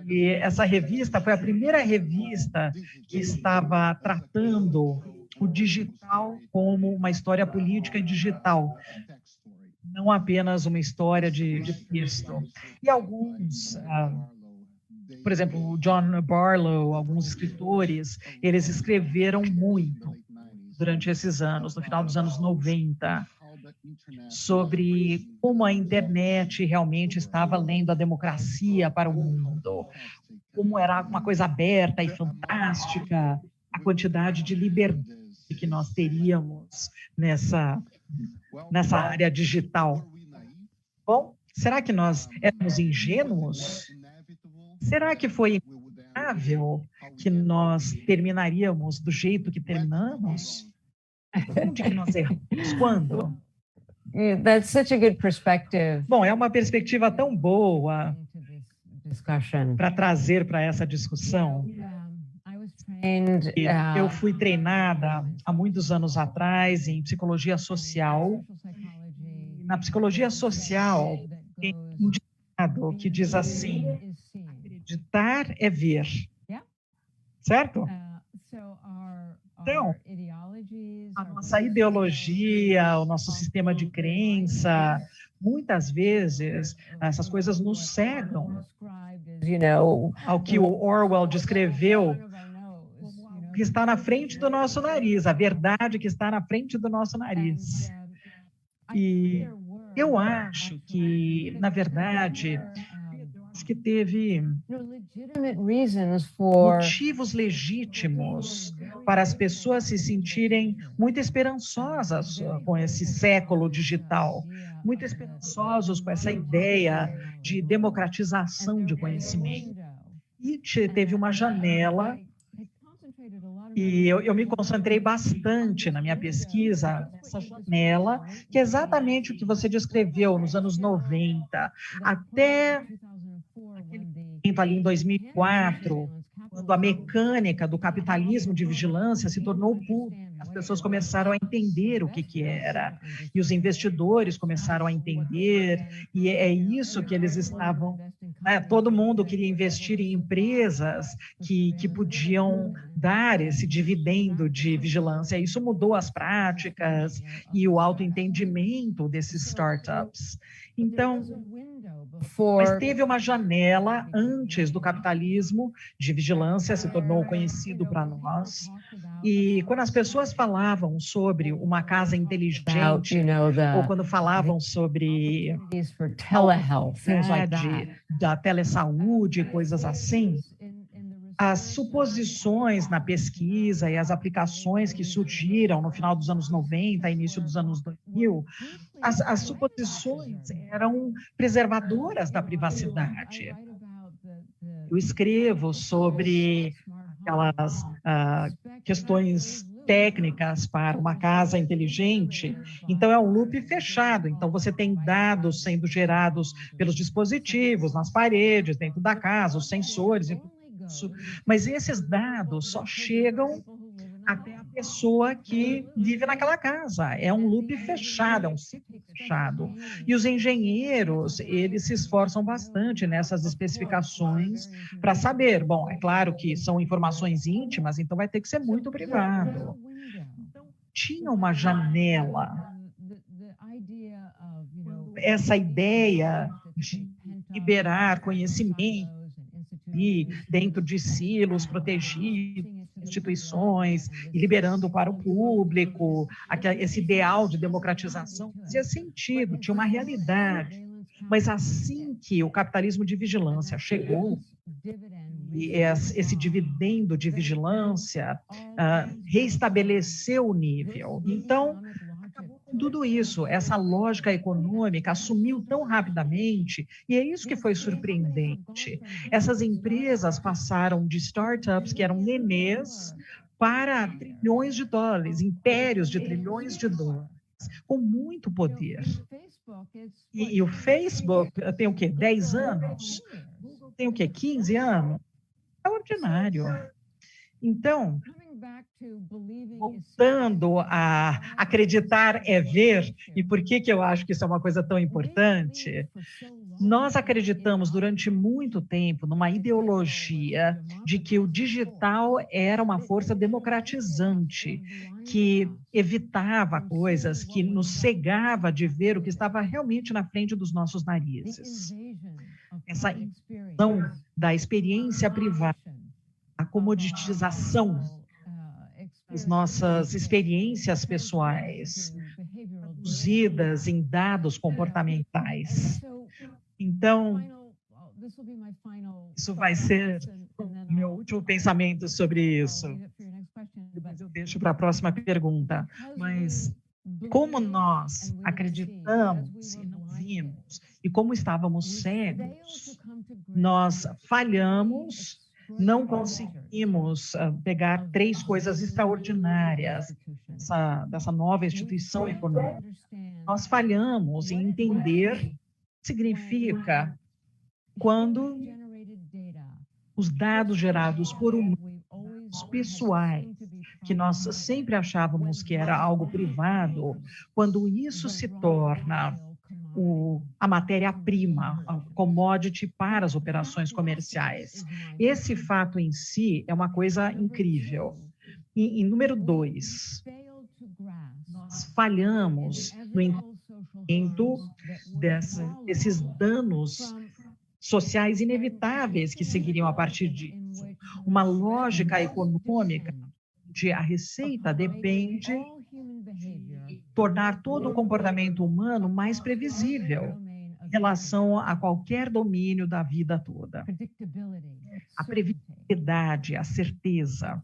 E essa revista foi a primeira revista que estava tratando o digital como uma história política e digital, não apenas uma história de texto. E alguns, por exemplo, o John Barlow, alguns escritores, eles escreveram muito durante esses anos, no final dos anos 90, sobre como a internet realmente estava lendo a democracia para o mundo, como era uma coisa aberta e fantástica, a quantidade de liberdade que nós teríamos nessa área digital. Bom, será que nós éramos ingênuos? Será que foi inevitável que nós terminaríamos do jeito que terminamos? Onde que nós erramos? Quando? That's such a good perspective. Bom, é uma perspectiva tão boa para trazer para essa discussão. Eu fui treinada há muitos anos atrás em psicologia social. Na psicologia social, tem um ditado que diz assim: acreditar é ver. Certo? Então, a nossa ideologia, o nosso sistema de crença, muitas vezes essas coisas nos cegam ao que o Orwell descreveu, que está na frente do nosso nariz, a verdade que está na frente do nosso nariz. E eu acho que, na verdade, acho que teve motivos legítimos para as pessoas se sentirem muito esperançosas com esse século digital, muito esperançosos com essa ideia de democratização de conhecimento. E teve uma janela, e eu me concentrei bastante na minha pesquisa nessa janela, que é exatamente o que você descreveu nos anos 90, até aquele momento ali em 2004, quando a mecânica do capitalismo de vigilância se tornou pública, as pessoas começaram a entender o que era, e os investidores começaram a entender, e é isso que eles estavam... Todo mundo queria investir em empresas que podiam dar esse dividendo de vigilância. Isso mudou as práticas e o autoentendimento desses startups. Então, mas teve uma janela antes do capitalismo de vigilância, se tornou conhecido para nós. E quando as pessoas falavam sobre uma casa inteligente, ou quando falavam sobre da telesaúde, coisas assim, as suposições na pesquisa e as aplicações que surgiram no final dos anos 90, início dos anos 2000, as suposições eram preservadoras da privacidade. Eu escrevo sobre aquelas questões técnicas para uma casa inteligente, então é um loop fechado, então você tem dados sendo gerados pelos dispositivos, nas paredes, dentro da casa, os sensores e tudo isso, mas esses dados só chegam até a pessoa que vive naquela casa. É um loop fechado, é um ciclo fechado. E os engenheiros, eles se esforçam bastante nessas especificações para saber, bom, é claro que são informações íntimas, então vai ter que ser muito privado. Então, tinha uma janela. Essa ideia de liberar conhecimento e dentro de silos protegidos, instituições, e liberando para o público, esse ideal de democratização fazia sentido, tinha uma realidade. Mas assim que o capitalismo de vigilância chegou, e esse dividendo de vigilância reestabeleceu o nível. Então, acabou com tudo isso. Essa lógica econômica assumiu tão rapidamente, e é isso que foi surpreendente. Essas empresas passaram de startups que eram nenês para trilhões de dólares, impérios de trilhões de dólares, com muito poder. E o Facebook tem o quê? 10 anos? Tem o quê? 15 anos? É ordinário. Então, voltando a acreditar é ver, e por que eu acho que isso é uma coisa tão importante? Nós acreditamos durante muito tempo numa ideologia de que o digital era uma força democratizante, que evitava coisas, que nos cegava de ver o que estava realmente na frente dos nossos narizes. Essa invasão da experiência privada, a comoditização das nossas experiências pessoais, traduzidas em dados comportamentais. Então, isso vai ser o meu último pensamento sobre isso. Depois eu deixo para a próxima pergunta. Mas como nós acreditamos e não vimos, e como estávamos cegos, nós falhamos, não conseguimos pegar 3 coisas extraordinárias dessa nova instituição econômica. Nós falhamos em entender o que significa quando os dados gerados por humanos pessoais, que nós sempre achávamos que era algo privado, quando isso se torna a matéria-prima, a commodity para as operações comerciais. Esse fato em si é uma coisa incrível. E número 2, falhamos no entendimento desses danos sociais inevitáveis que seguiriam a partir disso. Uma lógica econômica onde a receita depende de tornar todo o comportamento humano mais previsível em relação a qualquer domínio da vida toda. A previsibilidade, a certeza.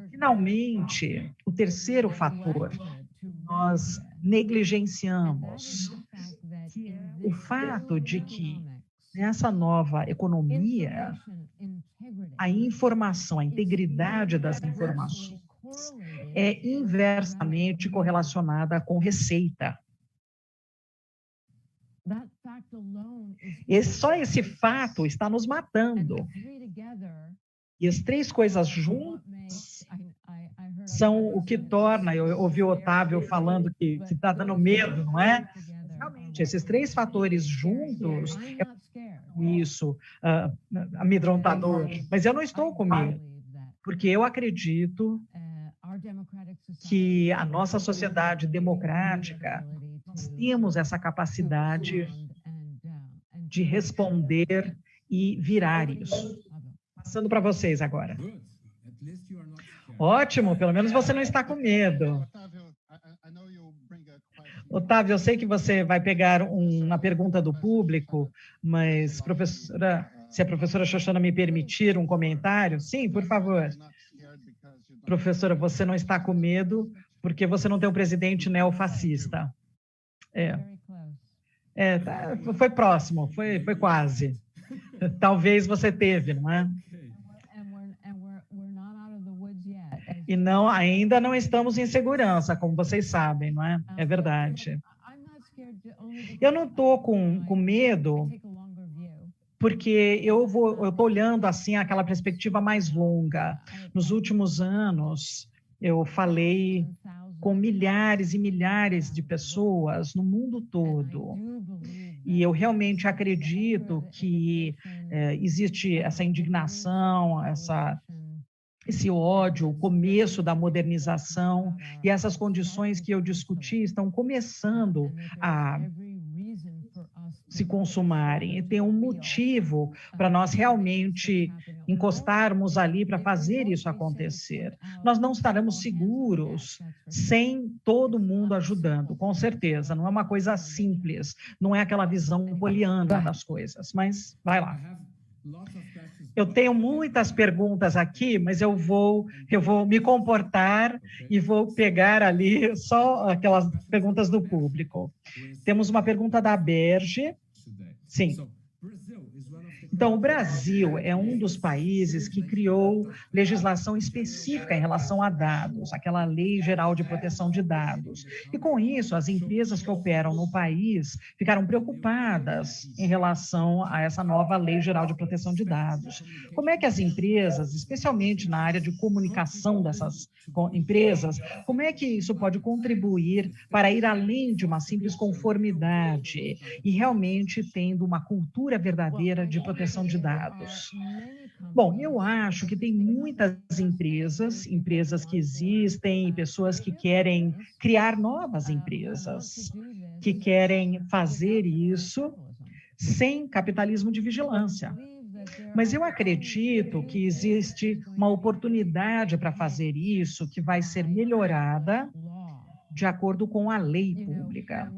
Finalmente, o terceiro fator, nós negligenciamos o fato de que nessa nova economia, a informação, a integridade das informações é inversamente correlacionada com receita. E só esse fato está nos matando. E as três coisas juntas são o que torna, eu ouvi o Otávio falando que está dando medo, não é? Realmente, esses três fatores juntos, isso, amedrontador. Mas eu não estou com medo, porque eu acredito que a nossa sociedade democrática, nós temos essa capacidade de responder e virar isso. Passando para vocês agora. Ótimo, pelo menos você não está com medo. Otávio, eu sei que você vai pegar uma pergunta do público, mas, professora, se a professora Xoxana me permitir um comentário, sim, por favor. Professora, você não está com medo porque você não tem um presidente neofascista. Foi próximo, foi quase. Talvez você teve, não é? E não, ainda não estamos em segurança, como vocês sabem, não é? É verdade. Eu não estou com medo, porque eu estou olhando assim aquela perspectiva mais longa. Nos últimos anos, eu falei com milhares e milhares de pessoas no mundo todo. E eu realmente acredito que existe essa indignação, esse ódio, o começo da modernização, e essas condições que eu discuti estão começando a se consumarem, e tem um motivo para nós realmente encostarmos ali para fazer isso acontecer. Nós não estaremos seguros sem todo mundo ajudando, com certeza, não é uma coisa simples, não é aquela visão poliana das coisas, mas vai lá. Eu tenho muitas perguntas aqui, mas eu vou me comportar e vou pegar ali só aquelas perguntas do público. Temos uma pergunta da Berge. Sim. Então, o Brasil é um dos países que criou legislação específica em relação a dados, aquela Lei Geral de Proteção de Dados. E, com isso, as empresas que operam no país ficaram preocupadas em relação a essa nova Lei Geral de Proteção de Dados. Como é que as empresas, especialmente na área de comunicação dessas empresas, como é que isso pode contribuir para ir além de uma simples conformidade e realmente tendo uma cultura verdadeira de proteção de dados? Bom, eu acho que tem muitas empresas que existem, pessoas que querem criar novas empresas, que querem fazer isso sem capitalismo de vigilância. Mas eu acredito que existe uma oportunidade para fazer isso que vai ser melhorada de acordo com a lei pública.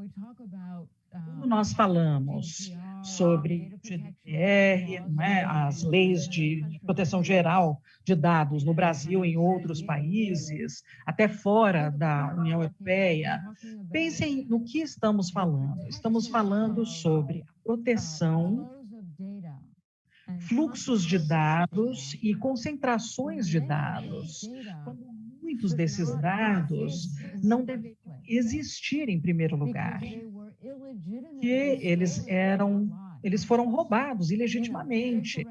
Quando nós falamos sobre GDPR, né, as leis de proteção geral de dados no Brasil e em outros países, até fora da União Europeia, pensem no que estamos falando. Estamos falando sobre proteção, fluxos de dados e concentrações de dados. Muitos desses dados não devem existir em primeiro lugar, que eles foram roubados ilegitimamente.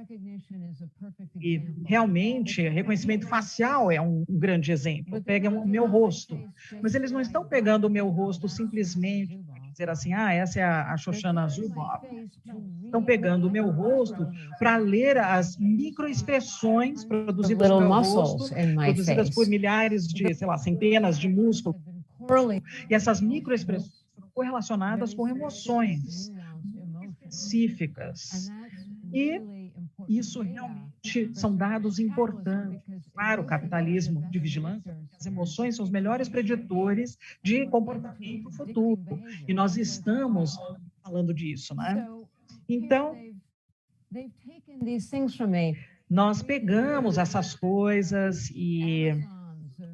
E realmente, reconhecimento facial é um grande exemplo. Pegam o meu rosto, mas eles não estão pegando o meu rosto simplesmente para dizer assim, essa é a Xoxana Zuboff. Estão pegando o meu rosto para ler as microexpressões produzidas no meu rosto, produzidas por milhares de, centenas de músculos E essas microexpressões foram correlacionadas com emoções específicas. E isso realmente são dados importantes para o capitalismo de vigilância. As emoções são os melhores preditores de comportamento futuro. E nós estamos falando disso, né? Então, nós pegamos essas coisas e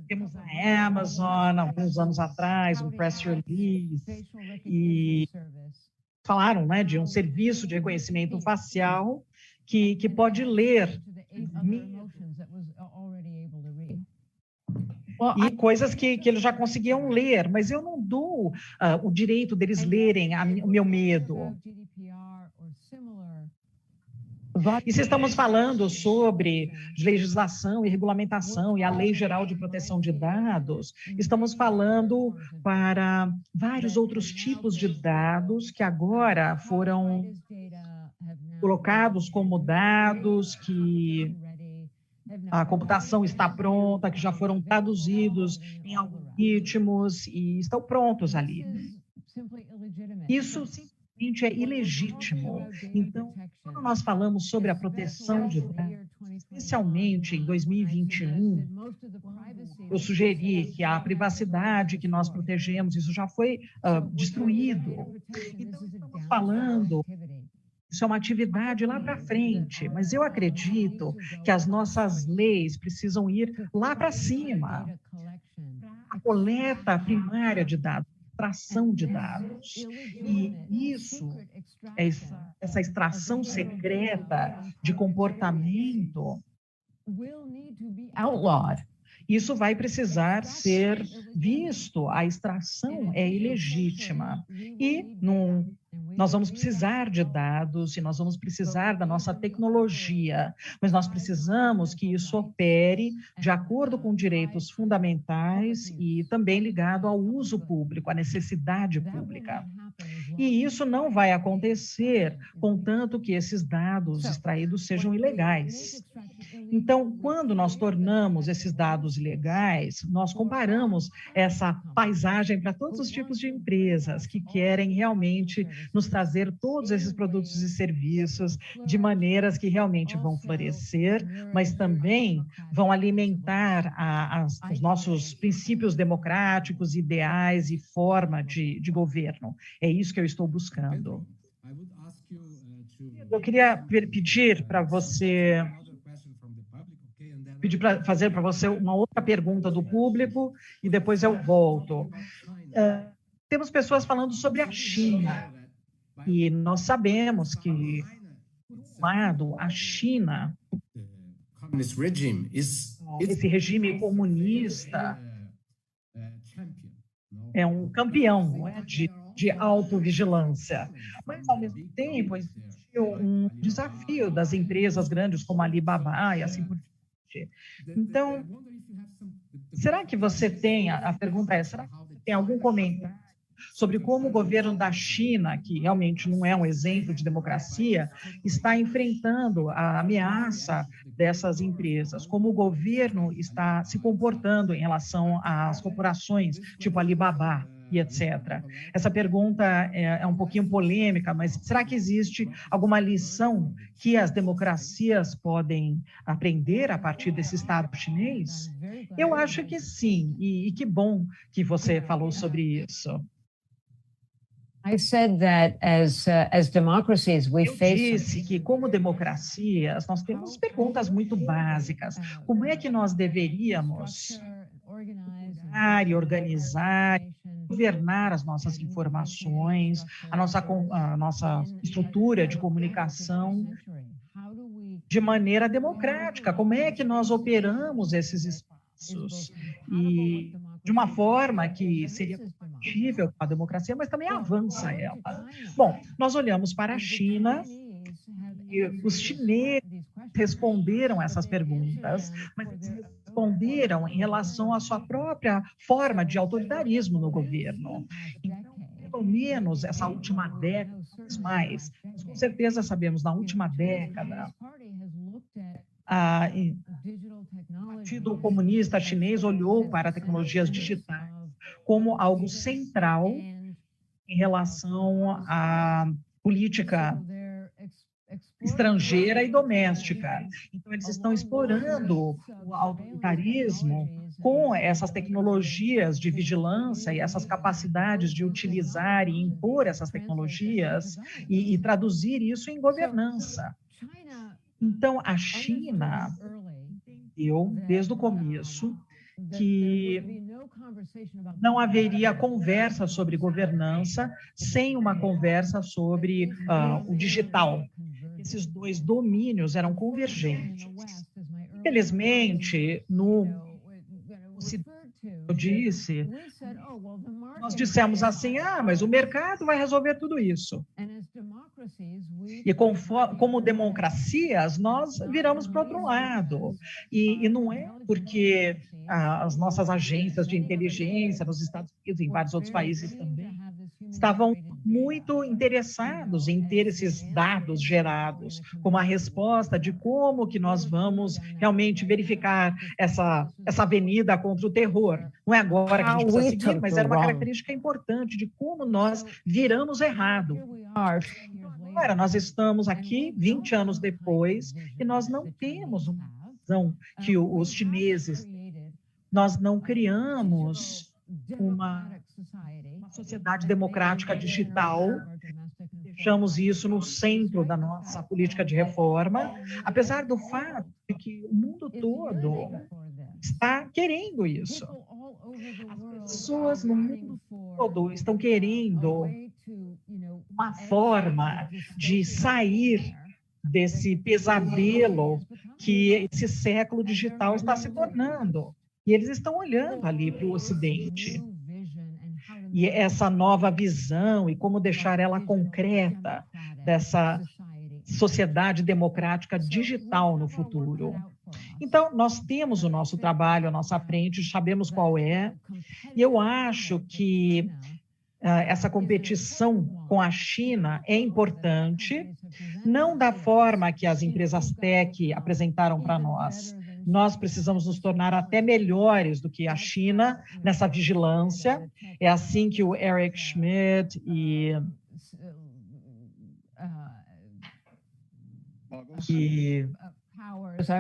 temos a Amazon, alguns anos atrás, um press release, e falaram, né, de um serviço de reconhecimento facial que pode ler e coisas que eles já conseguiam ler, mas eu não dou o direito deles lerem o meu medo. E se estamos falando sobre legislação e regulamentação e a Lei Geral de Proteção de Dados, estamos falando para vários outros tipos de dados que agora foram colocados como dados que a computação está pronta, que já foram traduzidos em algoritmos e estão prontos ali. Isso simplesmente é ilegítimo. Então, quando nós falamos sobre a proteção de dados, especialmente em 2021, eu sugeri que a privacidade que nós protegemos, isso já foi destruído. Então, estamos falando, isso é uma atividade lá para frente, mas eu acredito que as nossas leis precisam ir lá para cima. A coleta primária de dados, extração de dados. E isso, essa extração secreta de comportamento outlawed. Isso vai precisar ser visto, a extração é ilegítima. E nós vamos precisar de dados e nós vamos precisar da nossa tecnologia, mas nós precisamos que isso opere de acordo com direitos fundamentais e também ligado ao uso público, à necessidade pública. E isso não vai acontecer contanto que esses dados extraídos sejam ilegais. Então, quando nós tornamos esses dados ilegais, nós comparamos essa paisagem para todos os tipos de empresas que querem realmente nos trazer todos esses produtos e serviços de maneiras que realmente vão florescer, mas também vão alimentar os nossos princípios democráticos, ideais e forma de governo. É isso que eu estou buscando. Eu queria pedir para você fazer para você uma outra pergunta do público e depois eu volto. Temos pessoas falando sobre a China e nós sabemos que, por um lado, a China, esse regime comunista, é um campeão, não é, de autovigilância, mas ao mesmo tempo existe um desafio das empresas grandes como a Alibaba e assim por diante. Então, será que você tem, a pergunta é, será que você tem algum comentário sobre como o governo da China, que realmente não é um exemplo de democracia, está enfrentando a ameaça dessas empresas? Como o governo está se comportando em relação às corporações, tipo Alibaba e etc. Essa pergunta é um pouquinho polêmica, mas será que existe alguma lição que as democracias podem aprender a partir desse Estado chinês? Eu acho que sim, e que bom que você falou sobre isso. I said that as democracies, we Eu face. disse que, como democracias, nós temos perguntas muito básicas. Como é que nós deveríamos organizar, governar as nossas informações, a nossa estrutura de comunicação de maneira democrática? Como é que nós operamos esses espaços? E de uma forma que seria compatível com a democracia, mas também avança ela. Bom, nós olhamos para a China e os chineses responderam essas perguntas, mas eles responderam em relação à sua própria forma de autoritarismo no governo. Então, pelo menos essa última década, mais, nós com certeza sabemos, na última década, o Partido Comunista Chinês olhou para tecnologias digitais como algo central em relação à política estrangeira e doméstica. Então, eles estão explorando o autoritarismo com essas tecnologias de vigilância e essas capacidades de utilizar e impor essas tecnologias e traduzir isso em governança. Então, a China entendeu, desde o começo, que não haveria conversa sobre governança sem uma conversa sobre o digital. Esses dois domínios eram convergentes. Infelizmente, eu disse, nós dissemos assim, mas o mercado vai resolver tudo isso. E como democracias, nós viramos para o outro lado. E não é porque as nossas agências de inteligência nos Estados Unidos e em vários outros países também estavam muito interessados em ter esses dados gerados como a resposta de como que nós vamos realmente verificar essa avenida contra o terror. Não é agora que a gente precisa seguir, mas era uma característica importante de como nós viramos errado. Agora, nós estamos aqui 20 anos depois e nós não temos uma visão que os chineses, nós não criamos uma sociedade democrática digital, deixamos isso no centro da nossa política de reforma, apesar do fato de que o mundo todo está querendo isso. As pessoas no mundo todo estão querendo uma forma de sair desse pesadelo que esse século digital está se tornando. E eles estão olhando ali para o Ocidente. E essa nova visão e como deixar ela concreta dessa sociedade democrática digital no futuro. Então, nós temos o nosso trabalho à nossa frente, sabemos qual é, e eu acho que essa competição com a China é importante, não da forma que as empresas tech apresentaram para nós. Nós precisamos nos tornar até melhores do que a China nessa vigilância. É assim que o Eric Schmidt e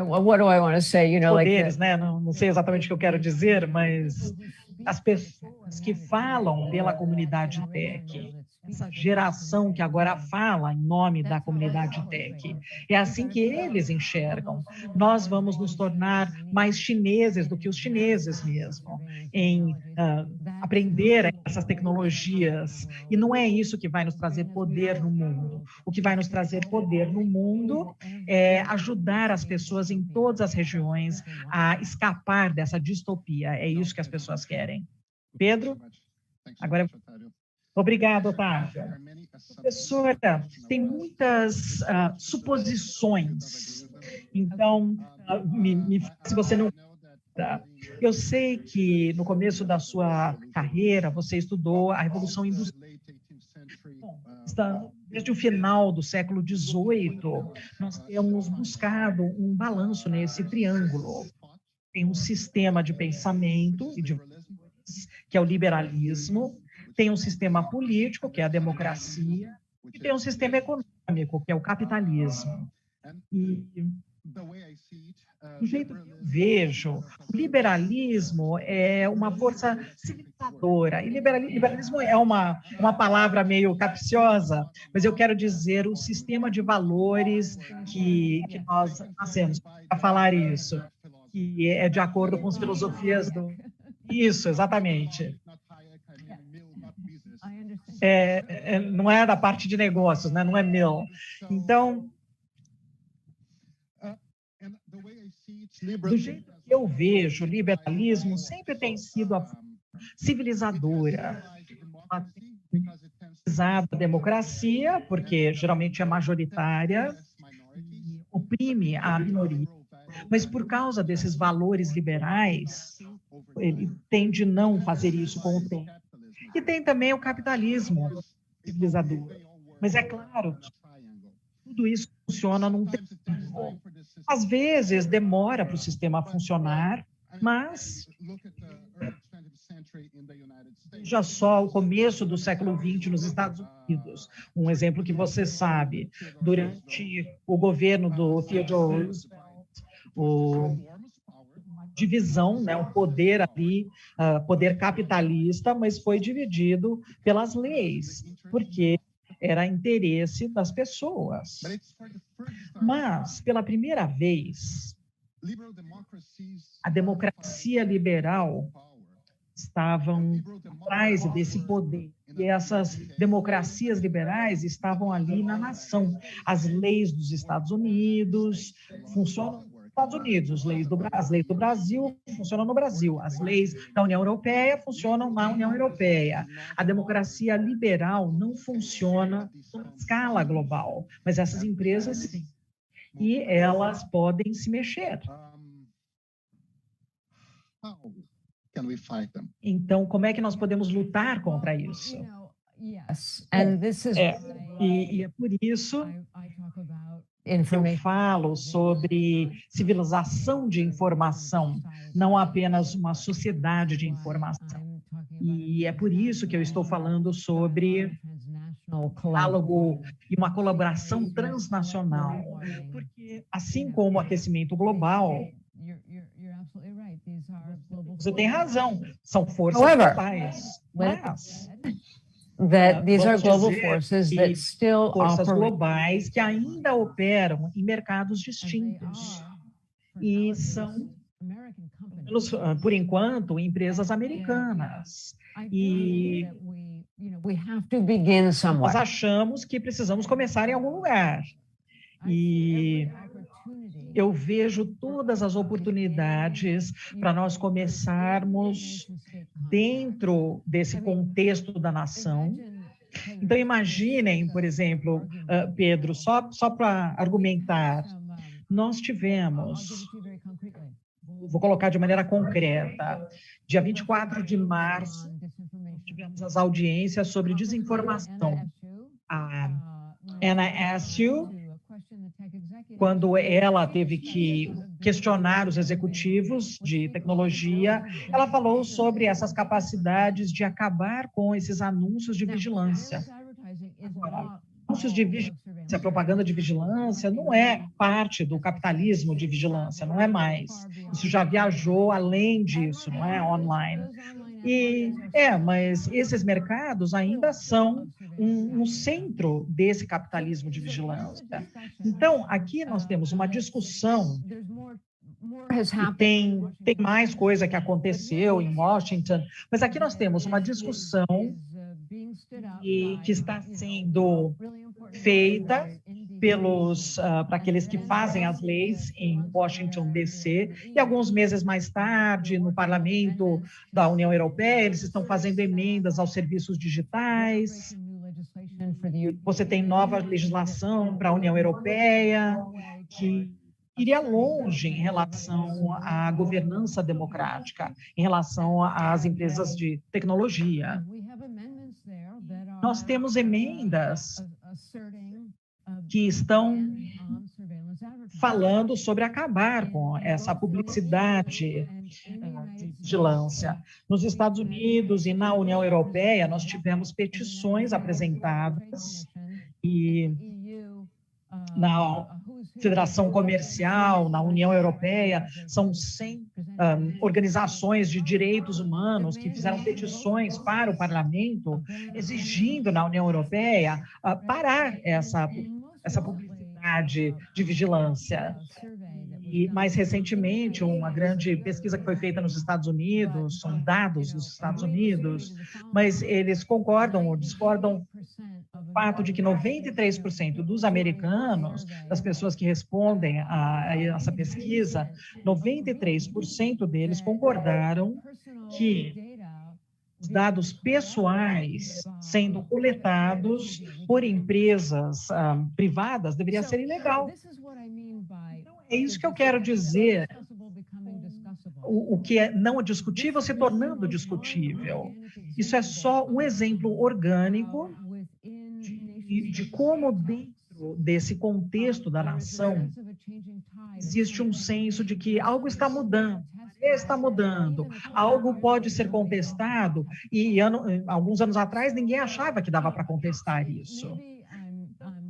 what do I want to say? You know, poderes, né? Não sei exatamente o que eu quero dizer, mas as pessoas que falam pela comunidade tech, essa geração que agora fala em nome da comunidade tech, é assim que eles enxergam. Nós vamos nos tornar mais chineses do que os chineses mesmo, em aprender essas tecnologias. E não é isso que vai nos trazer poder no mundo. O que vai nos trazer poder no mundo é ajudar as pessoas em todas as regiões a escapar dessa distopia. É isso que as pessoas querem. Pedro? Agora, obrigado, Otávio. Professora, tem muitas suposições. Então, se você não... Eu sei que no começo da sua carreira você estudou a Revolução Industrial. Desde o final do século XVIII, nós temos buscado um balanço nesse triângulo. Tem um sistema de pensamento e de que é o liberalismo, tem um sistema político, que é a democracia, e tem um sistema econômico, que é o capitalismo. E, do jeito que eu vejo, o liberalismo é uma força civilizadora. E liberalismo é uma palavra meio capciosa, mas eu quero dizer o sistema de valores que nós nascemos para falar isso, que é de acordo com as filosofias do... Isso, exatamente. Não é da parte de negócios, né? Não é Mill. Então, do jeito que eu vejo, o liberalismo sempre tem sido a civilizadora, a democracia, porque geralmente é majoritária, oprime a minoria, mas por causa desses valores liberais, ele tende a não fazer isso com o tempo. E tem também o capitalismo civilizador. Mas é claro que tudo isso funciona num tempo. Às vezes demora para o sistema funcionar, mas Veja só o começo do século XX nos Estados Unidos. Um exemplo que você sabe, durante o governo do Theodore Roosevelt, divisão, né, um poder ali, poder capitalista, mas foi dividido pelas leis, porque era interesse das pessoas. Mas, pela primeira vez, a democracia liberal estavam atrás desse poder. E essas democracias liberais estavam ali na nação. As leis dos Estados Unidos funcionam nos Estados Unidos, as leis do Brasil funcionam no Brasil, as leis da União Europeia funcionam na União Europeia. A democracia liberal não funciona em escala global, mas essas empresas sim. E elas podem se mexer. Então, como é que nós podemos lutar contra isso? E é por isso que eu falo sobre civilização de informação, não apenas uma sociedade de informação. E é por isso que eu estou falando sobre diálogo e uma colaboração transnacional, porque assim como o aquecimento global, você tem razão, são forças globais, mas these are global forces that still forças operate globais que ainda operam em mercados distintos e são, por enquanto, empresas americanas. E we have to begin nós somewhere. achamos que precisamos começar em algum lugar. E eu vejo todas as oportunidades para nós começarmos dentro desse contexto da nação. Então, imaginem, por exemplo, Pedro, só para argumentar, nós tivemos, vou colocar de maneira concreta, dia 24 de março, tivemos as audiências sobre desinformação. A NISU, quando ela teve que questionar os executivos de tecnologia, ela falou sobre essas capacidades de acabar com esses anúncios de vigilância. Agora, anúncios de vigilância, propaganda de vigilância, não é parte do capitalismo de vigilância, não é mais. Isso já viajou além disso, não é online. Mas esses mercados ainda são um centro desse capitalismo de vigilância. Então, aqui nós temos uma discussão, e tem mais coisa que aconteceu em Washington, mas aqui nós temos uma discussão que está sendo feita para aqueles que fazem as leis em Washington, D.C., e alguns meses mais tarde, no Parlamento da União Europeia, eles estão fazendo emendas aos serviços digitais. Você tem nova legislação para a União Europeia, que iria longe em relação à governança democrática, em relação às empresas de tecnologia. Nós temos emendas que estão falando sobre acabar com essa publicidade de vigilância. Nos Estados Unidos e na União Europeia, nós tivemos petições apresentadas e na Federação Comercial, na União Europeia, são 100 organizações de direitos humanos que fizeram petições para o Parlamento, exigindo na União Europeia parar essa publicidade de vigilância. E, mais recentemente, uma grande pesquisa que foi feita nos Estados Unidos, são dados dos Estados Unidos, mas eles concordam ou discordam do fato de que 93% dos americanos, das pessoas que respondem a essa pesquisa, 93% deles concordaram que os dados pessoais sendo coletados por empresas privadas deveria ser ilegal. Então, é isso que eu quero dizer. O que é não discutível se tornando discutível. Isso é só um exemplo orgânico de como dentro dentro desse contexto da nação, existe um senso de que algo está mudando, algo pode ser contestado, e alguns anos atrás ninguém achava que dava para contestar isso.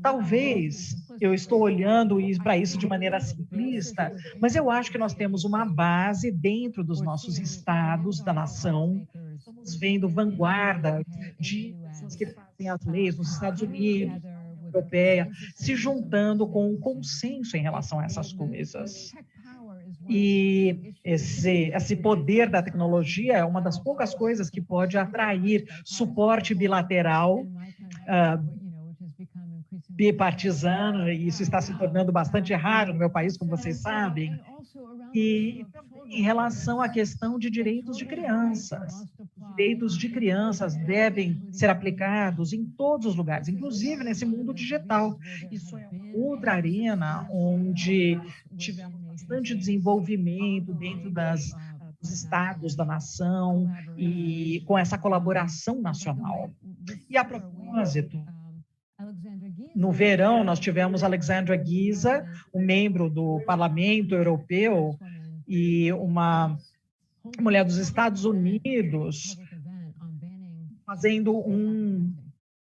Talvez eu estou olhando para isso de maneira simplista, mas eu acho que nós temos uma base dentro dos nossos estados da nação. Estamos vendo vanguarda de pessoas que fazem as leis nos Estados Unidos, na União Europeia, se juntando com um consenso em relação a essas coisas. E esse poder da tecnologia é uma das poucas coisas que pode atrair suporte bilateral, bipartisano, e isso está se tornando bastante raro no meu país, como vocês sabem, e também em relação à questão de direitos de crianças. Direitos de crianças devem ser aplicados em todos os lugares, inclusive nesse mundo digital. Isso é uma outra arena onde tivemos bastante desenvolvimento dentro dos estados da nação e com essa colaboração nacional. E a propósito, no verão, nós tivemos Alexandra Giza, um membro do Parlamento Europeu e uma mulher dos Estados Unidos, fazendo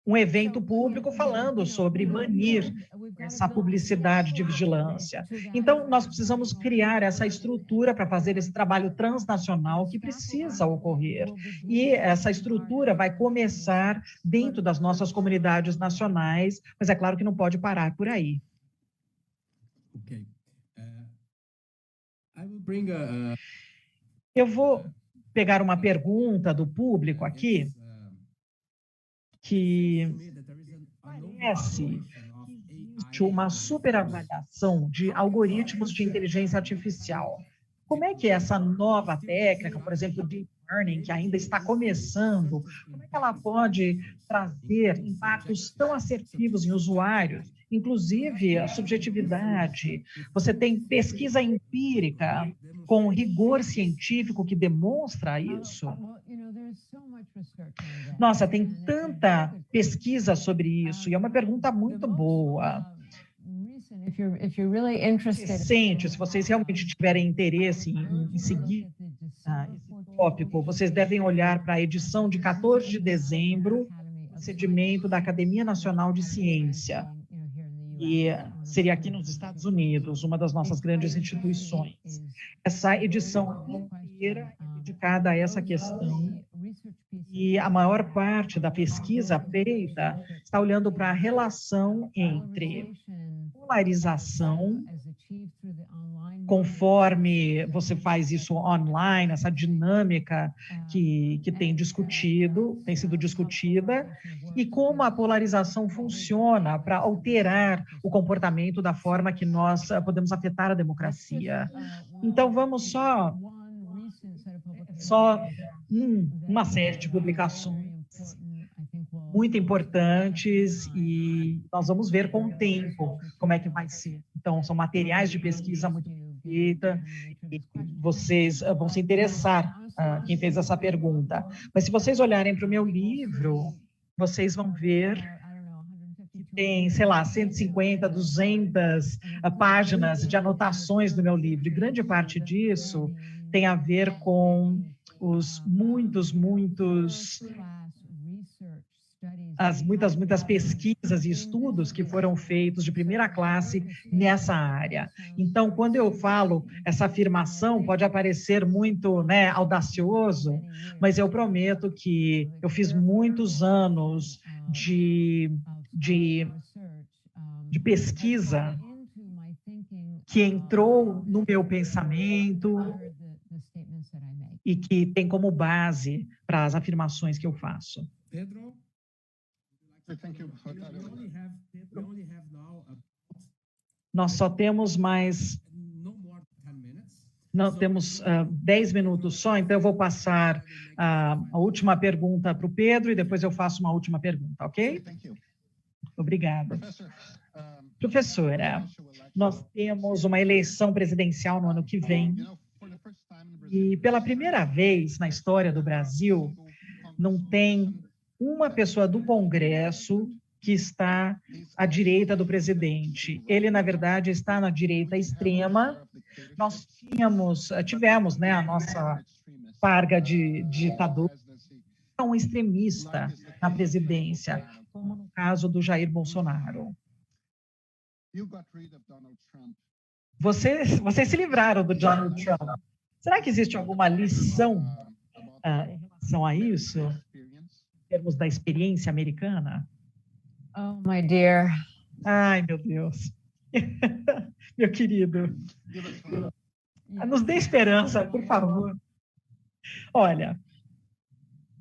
um evento público falando sobre banir essa publicidade de vigilância. Então, nós precisamos criar essa estrutura para fazer esse trabalho transnacional que precisa ocorrer. E essa estrutura vai começar dentro das nossas comunidades nacionais, mas é claro que não pode parar por aí. Okay. Eu vou pegar uma pergunta do público aqui, que parece que existe uma superavaliação de algoritmos de inteligência artificial. Como é que essa nova técnica, por exemplo, Deep Learning, que ainda está começando, como é que ela pode trazer impactos tão assertivos em usuários, inclusive a subjetividade? Você tem pesquisa empírica com rigor científico que demonstra isso? Nossa, tem tanta pesquisa sobre isso, e é uma pergunta muito boa. Recente, se vocês realmente tiverem interesse em seguir esse tópico, vocês devem olhar para a edição de 14 de dezembro, procedimento da Academia Nacional de Ciência, e seria aqui nos Estados Unidos, uma das nossas grandes instituições. Essa edição inteira é dedicada a essa questão, e a maior parte da pesquisa feita está olhando para a relação entre polarização, conforme você faz isso online, essa dinâmica que tem sido discutida, e como a polarização funciona para alterar o comportamento da forma que nós podemos afetar a democracia. Então, vamos só uma série de publicações muito importantes, e nós vamos ver com o tempo como é que vai ser. Então, são materiais de pesquisa muito feita, e vocês vão se interessar, quem fez essa pergunta. Mas se vocês olharem para o meu livro, vocês vão ver que tem, sei lá, 150, 200 páginas de anotações do meu livro, e grande parte disso tem a ver com os muitas pesquisas e estudos que foram feitos de primeira classe nessa área. Então, quando eu falo essa afirmação, pode parecer muito, audacioso, mas eu prometo que eu fiz muitos anos de pesquisa que entrou no meu pensamento e que tem como base para as afirmações que eu faço. Pedro? Nós só temos não temos 10 minutos só, então eu vou passar a última pergunta para o Pedro e depois eu faço uma última pergunta, ok? Obrigada. Professora, nós temos uma eleição presidencial no ano que vem e pela primeira vez na história do Brasil não tem uma pessoa do Congresso que está à direita do presidente. Ele, na verdade, está na direita extrema. Nós tivemos, né, a nossa farga de ditador, um extremista na presidência, como no caso do Jair Bolsonaro. Vocês se livraram do Donald Trump. Será que existe alguma lição em relação a isso, em termos da experiência americana? Oh, my dear. Ai, meu Deus. Meu querido. Nos dê esperança, por favor. Olha,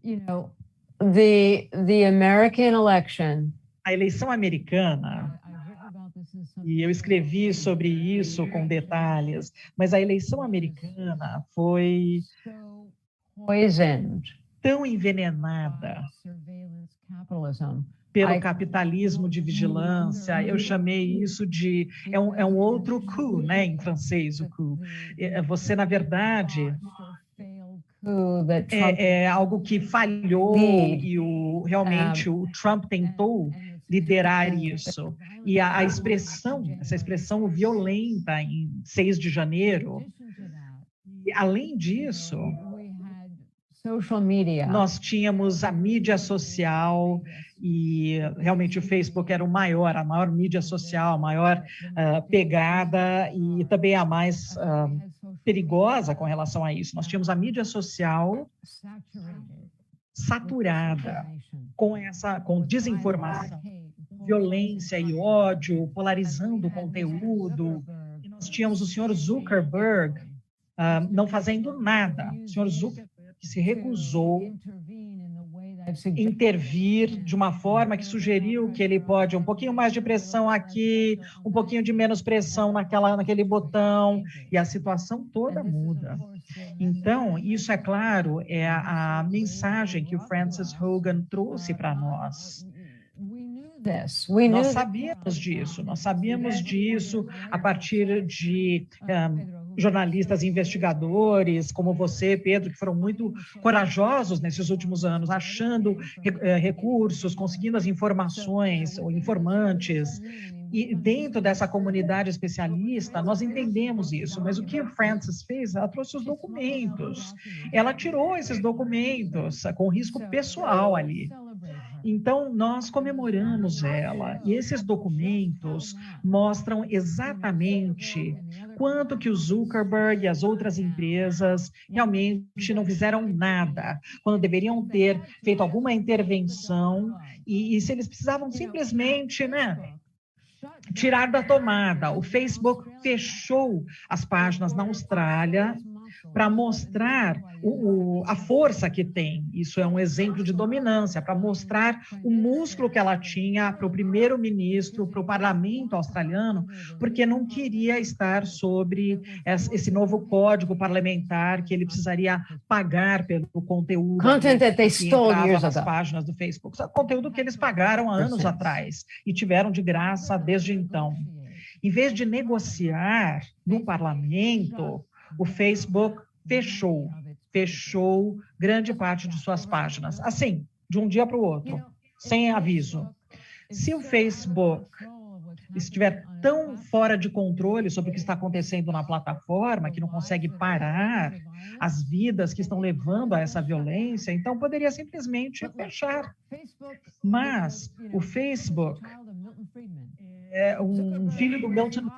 You know, the American election. a eleição americana, e eu escrevi sobre isso com detalhes, mas a eleição americana foi Poisoned tão envenenada pelo capitalismo de vigilância. Eu chamei isso de... É um outro coup, né, em francês, o coup. Você, na verdade... É algo que falhou e realmente o Trump tentou liderar isso. E essa expressão violenta em 6 de janeiro, e, além disso, nós tínhamos a mídia social e realmente o Facebook era a maior mídia social, a maior pegada e também a mais perigosa com relação a isso. Nós tínhamos a mídia social saturada com desinformação, violência e ódio, polarizando o conteúdo. E nós tínhamos o senhor Zuckerberg não fazendo nada. O senhor Zuckerberg que se recusou intervir de uma forma que sugeriu que ele pode um pouquinho mais de pressão aqui, um pouquinho de menos pressão naquele botão, e a situação toda muda. Então, isso, é claro, é a mensagem que o Francis Hogan trouxe para nós. Nós sabíamos disso a partir de jornalistas investigadores, como você, Pedro, que foram muito corajosos nesses últimos anos, achando recursos, conseguindo as informações, ou informantes. E dentro dessa comunidade especialista, nós entendemos isso, mas o que a Frances fez? Ela trouxe os documentos, ela tirou esses documentos com risco pessoal ali. Então, nós comemoramos ela, e esses documentos mostram exatamente quanto que o Zuckerberg e as outras empresas realmente não fizeram nada, quando deveriam ter feito alguma intervenção, e se eles precisavam simplesmente, né, tirar da tomada. O Facebook fechou as páginas na Austrália para mostrar a força que tem. Isso é um exemplo de dominância, para mostrar o músculo que ela tinha para o primeiro-ministro, para o parlamento australiano, porque não queria estar sobre esse novo código parlamentar que ele precisaria pagar pelo conteúdo que entrava nas páginas do Facebook. Conteúdo que eles pagaram há anos atrás e tiveram de graça desde então. Em vez de negociar no parlamento, o Facebook fechou grande parte de suas páginas, assim, de um dia para o outro, sem aviso. Se o Facebook estiver tão fora de controle sobre o que está acontecendo na plataforma, que não consegue parar as vidas que estão levando a essa violência, então poderia simplesmente fechar. Mas o Facebook é um filho do Milton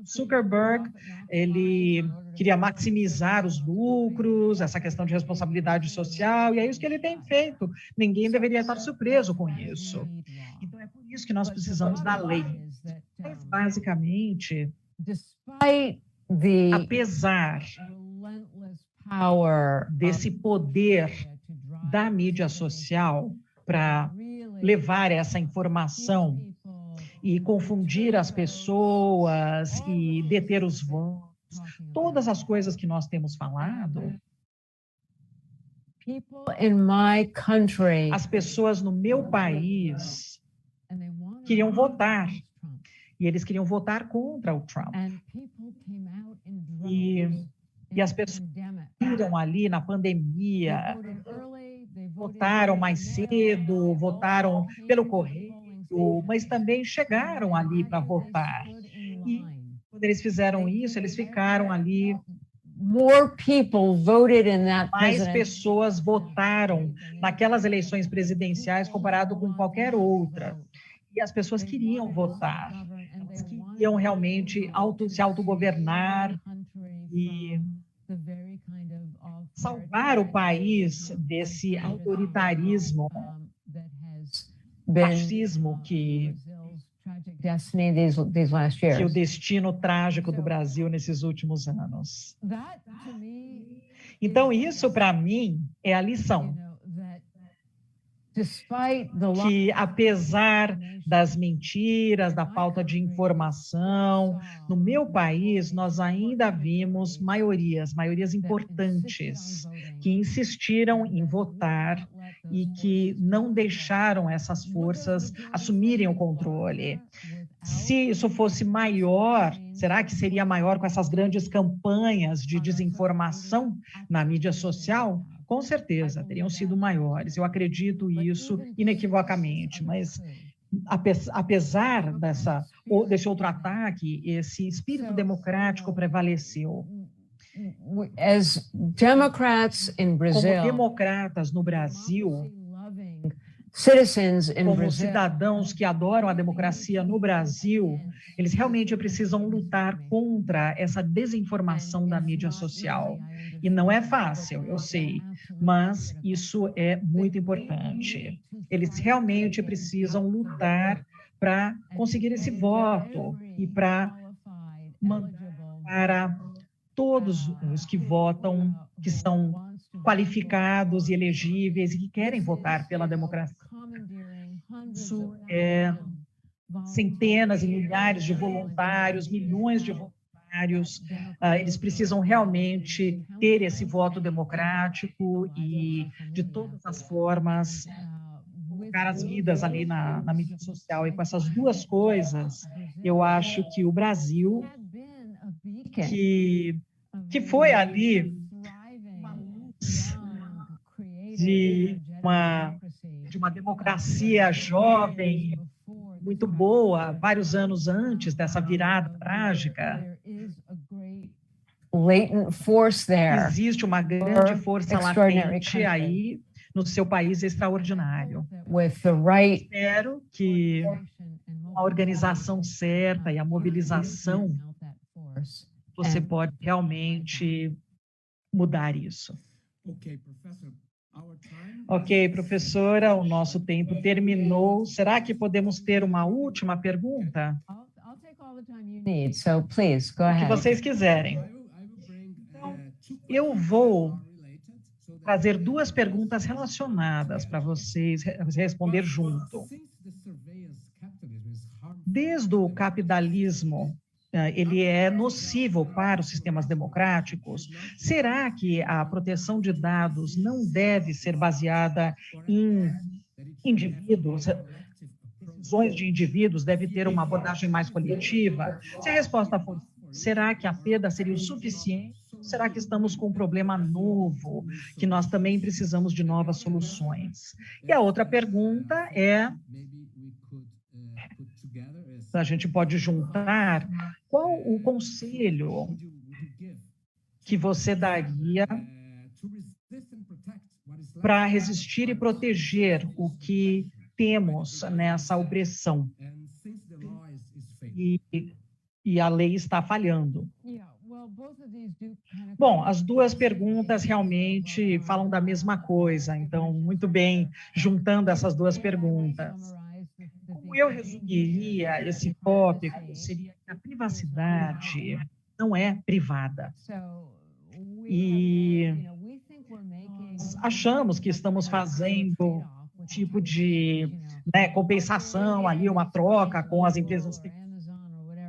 Zuckerberg, ele queria maximizar os lucros, essa questão de responsabilidade social, e é isso que ele tem feito. Ninguém deveria estar surpreso com isso. Então, é por isso que nós precisamos da lei. Mas, basicamente, apesar desse poder da mídia social para levar essa informação e confundir as pessoas e deter os votos, todas as coisas que nós temos falado, as pessoas no meu país queriam votar, e eles queriam votar contra o Trump. E as pessoas viram ali na pandemia, votaram mais cedo, votaram pelo correio, mas também chegaram ali para votar. E quando eles fizeram isso, eles ficaram ali. More people voted in that Mais pessoas votaram naquelas eleições presidenciais comparado com qualquer outra. E as pessoas queriam votar. Elas queriam realmente se autogovernar e salvar o país desse autoritarismo, fascismo que o destino trágico do Brasil nesses últimos anos. Então, isso, para mim, é a lição. Que, apesar das mentiras, da falta de informação, no meu país, nós ainda vimos maiorias importantes, que insistiram em votar e que não deixaram essas forças assumirem o controle. Se isso fosse maior, será que seria maior com essas grandes campanhas de desinformação na mídia social? Com certeza, teriam sido maiores. Eu acredito isso inequivocamente, mas apesar desse outro ataque, esse espírito democrático prevaleceu. Como democratas no Brasil, como cidadãos que adoram a democracia no Brasil, eles realmente precisam lutar contra essa desinformação da mídia social. E não é fácil, eu sei, mas isso é muito importante. Eles realmente precisam lutar para conseguir esse voto e para mandar para todos os que votam, que são qualificados e elegíveis e que querem votar pela democracia. Isso é centenas e milhares de voluntários, milhões de voluntários. Eles precisam realmente ter esse voto democrático e, de todas as formas, colocar as vidas ali na mídia social. E com essas duas coisas, eu acho que o Brasil, que foi ali de uma democracia jovem, muito boa, vários anos antes dessa virada trágica. Existe uma grande força latente aí no seu país extraordinário. Espero que a organização certa e a mobilização, você pode realmente mudar isso. Ok, professora, o nosso tempo terminou. Será que podemos ter uma última pergunta? O que vocês quiserem. Então, eu vou trazer duas perguntas relacionadas para vocês responder junto. Desde o capitalismo, ele é nocivo para os sistemas democráticos. Será que a proteção de dados não deve ser baseada em indivíduos? Decisões de indivíduos deve ter uma abordagem mais coletiva? Se a resposta for, será que a perda seria o suficiente? Será que estamos com um problema novo, que nós também precisamos de novas soluções? E a outra pergunta é, a gente pode juntar, qual o conselho que você daria para resistir e proteger o que temos nessa opressão? E a lei está falhando. Bom, as duas perguntas realmente falam da mesma coisa, então, muito bem, juntando essas duas perguntas. Como eu resumiria esse tópico, seria que a privacidade não é privada. E nós achamos que estamos fazendo um tipo de compensação ali, uma troca com as empresas que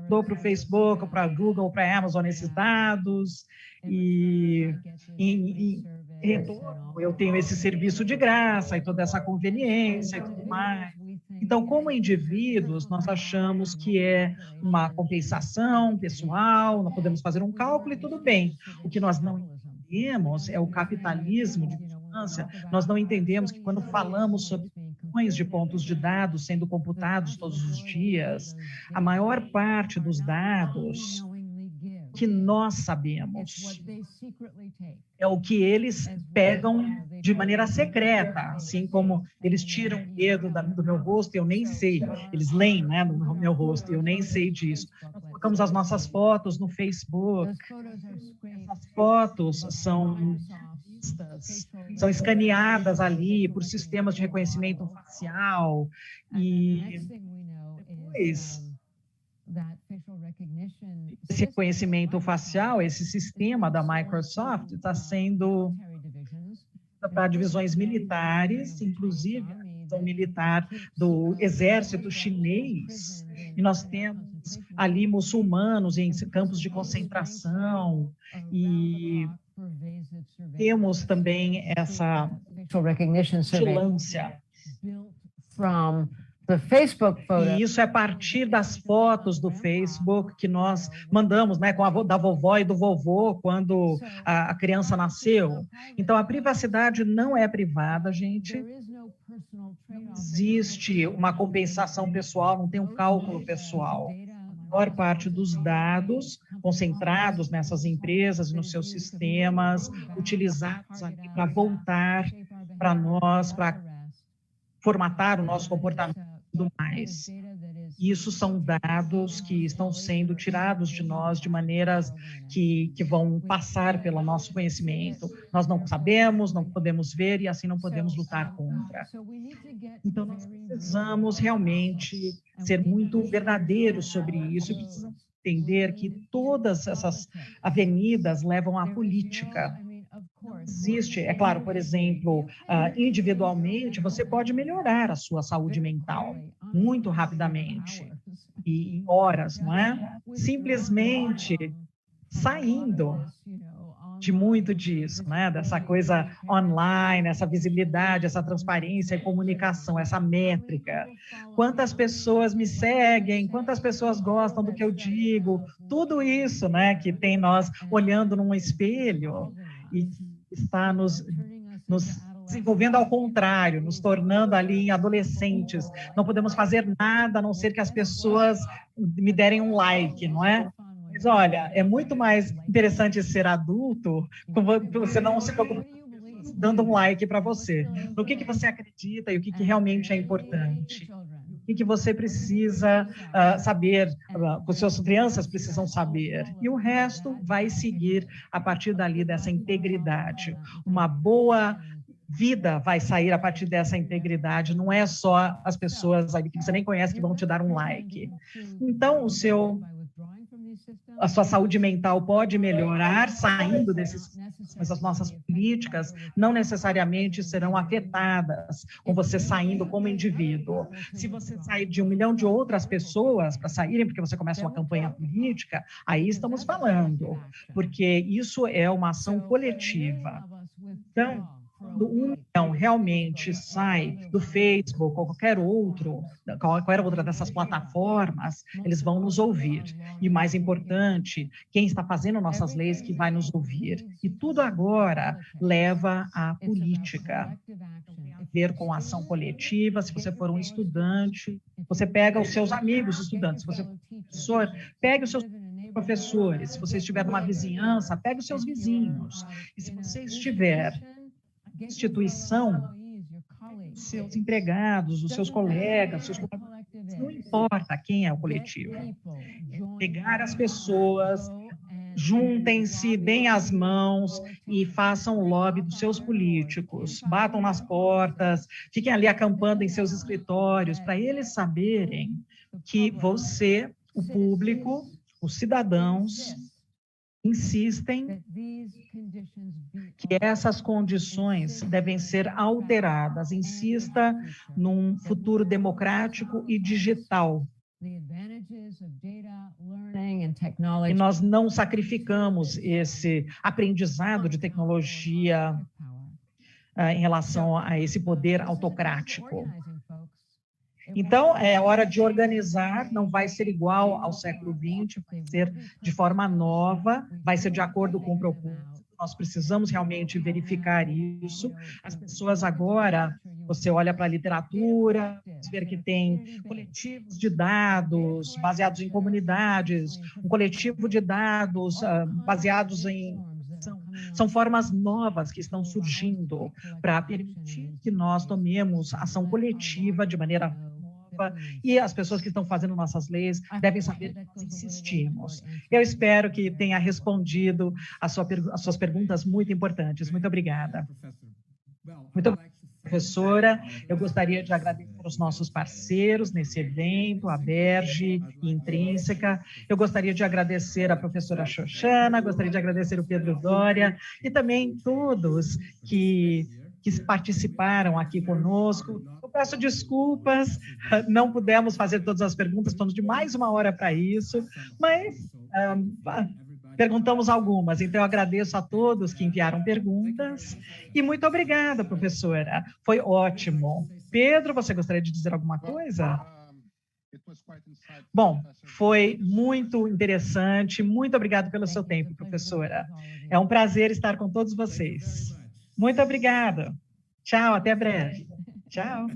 dou para o Facebook, para a Google, para a Amazon esses dados, e em retorno eu tenho esse serviço de graça e toda essa conveniência e tudo mais. Então, como indivíduos, nós achamos que é uma compensação pessoal, nós podemos fazer um cálculo e tudo bem. O que nós não entendemos é o capitalismo de vigilância. Nós não entendemos que quando falamos sobre milhões de pontos de dados sendo computados todos os dias. A maior parte dos dados que nós sabemos é o que eles pegam de maneira secreta, assim como eles tiram o dedo do meu rosto, eu nem sei, eles leem, né, no meu rosto, eu nem sei disso. Nós colocamos as nossas fotos no Facebook, essas fotos são escaneadas ali por sistemas de reconhecimento facial e depois esse reconhecimento facial, esse sistema da Microsoft está sendo para divisões militares, inclusive a divisão militar do exército chinês, e nós temos ali muçulmanos em campos de concentração, e temos também essa vigilância. E isso é a partir das fotos do Facebook que nós mandamos, né, da vovó e do vovô quando a criança nasceu. Então, a privacidade não é privada, gente. Não existe uma compensação pessoal, não tem um cálculo pessoal. A maior parte dos dados concentrados nessas empresas e nos seus sistemas, utilizados ali para voltar para nós, para formatar o nosso comportamento e tudo mais. Isso são dados que estão sendo tirados de nós de maneiras que vão passar pelo nosso conhecimento. Nós não sabemos, não podemos ver e assim não podemos lutar contra. Então, nós precisamos realmente ser muito verdadeiros sobre isso e precisamos entender que todas essas avenidas levam à política. Existe, é claro, por exemplo, individualmente, você pode melhorar a sua saúde mental muito rapidamente, e em horas, não é? Simplesmente saindo de muito disso, né? Dessa coisa online, essa visibilidade, essa transparência e comunicação, essa métrica. Quantas pessoas me seguem, quantas pessoas gostam do que eu digo, tudo isso, né? Que tem nós olhando num espelho e que está nos desenvolvendo ao contrário, nos tornando ali adolescentes. Não podemos fazer nada a não ser que as pessoas me derem um like, não é? Mas olha, é muito mais interessante ser adulto, você não se preocupa dando um like para você. No que você acredita e o que realmente é importante. O que você precisa saber, que suas crianças precisam saber. E o resto vai seguir a partir dali dessa integridade. Uma boa vida vai sair a partir dessa integridade, não é só as pessoas ali que você nem conhece que vão te dar um like. Então, a sua saúde mental pode melhorar saindo desses, mas as nossas políticas não necessariamente serão afetadas com você saindo como indivíduo. Se você sair de 1 milhão de outras pessoas para saírem, porque você começa uma campanha política, aí estamos falando, porque isso é uma ação coletiva. Então, quando 1 milhão realmente sai do Facebook ou qualquer outra dessas plataformas, eles vão nos ouvir. E mais importante, quem está fazendo nossas leis que vai nos ouvir. E tudo agora leva à política. Tem a ver com ação coletiva. Se você for um estudante, você pega os seus amigos estudantes. Se você for um professor, pegue os seus professores. Se você estiver numa vizinhança, pegue os seus vizinhos. E se você estiver instituição, os seus empregados, os seus colegas, não importa quem é o coletivo. É pegar as pessoas, juntem-se, deem as mãos e façam o lobby dos seus políticos, batam nas portas, fiquem ali acampando em seus escritórios, para eles saberem que você, o público, os cidadãos, insistem que essas condições devem ser alteradas. Insista num futuro democrático e digital. E nós não sacrificamos esse aprendizado de tecnologia em relação a esse poder autocrático. Então, é hora de organizar, não vai ser igual ao século XX, vai ser de forma nova, vai ser de acordo com o propósito. nós precisamos realmente verificar isso. As pessoas agora, você olha para a literatura, você vê que tem coletivos de dados baseados em comunidades, um coletivo de dados baseados em... São formas novas que estão surgindo para permitir que nós tomemos ação coletiva de maneira nova, e as pessoas que estão fazendo nossas leis devem saber que nós insistimos. Eu espero que tenha respondido as suas perguntas muito importantes. Muito obrigada. Muito obrigada, professora. Eu gostaria de agradecer aos nossos parceiros nesse evento, a Berge e Intrínseca. Eu gostaria de agradecer a professora Xoxana, gostaria de agradecer o Pedro Doria e também todos que participaram aqui conosco. Eu peço desculpas, não pudemos fazer todas as perguntas, estamos de mais uma hora para isso, mas perguntamos algumas, então eu agradeço a todos que enviaram perguntas e muito obrigada, professora, foi ótimo. Pedro, você gostaria de dizer alguma coisa? Bom, foi muito interessante, muito obrigado pelo seu tempo, professora. É um prazer estar com todos vocês. Muito obrigada. Tchau, até breve. Tchau.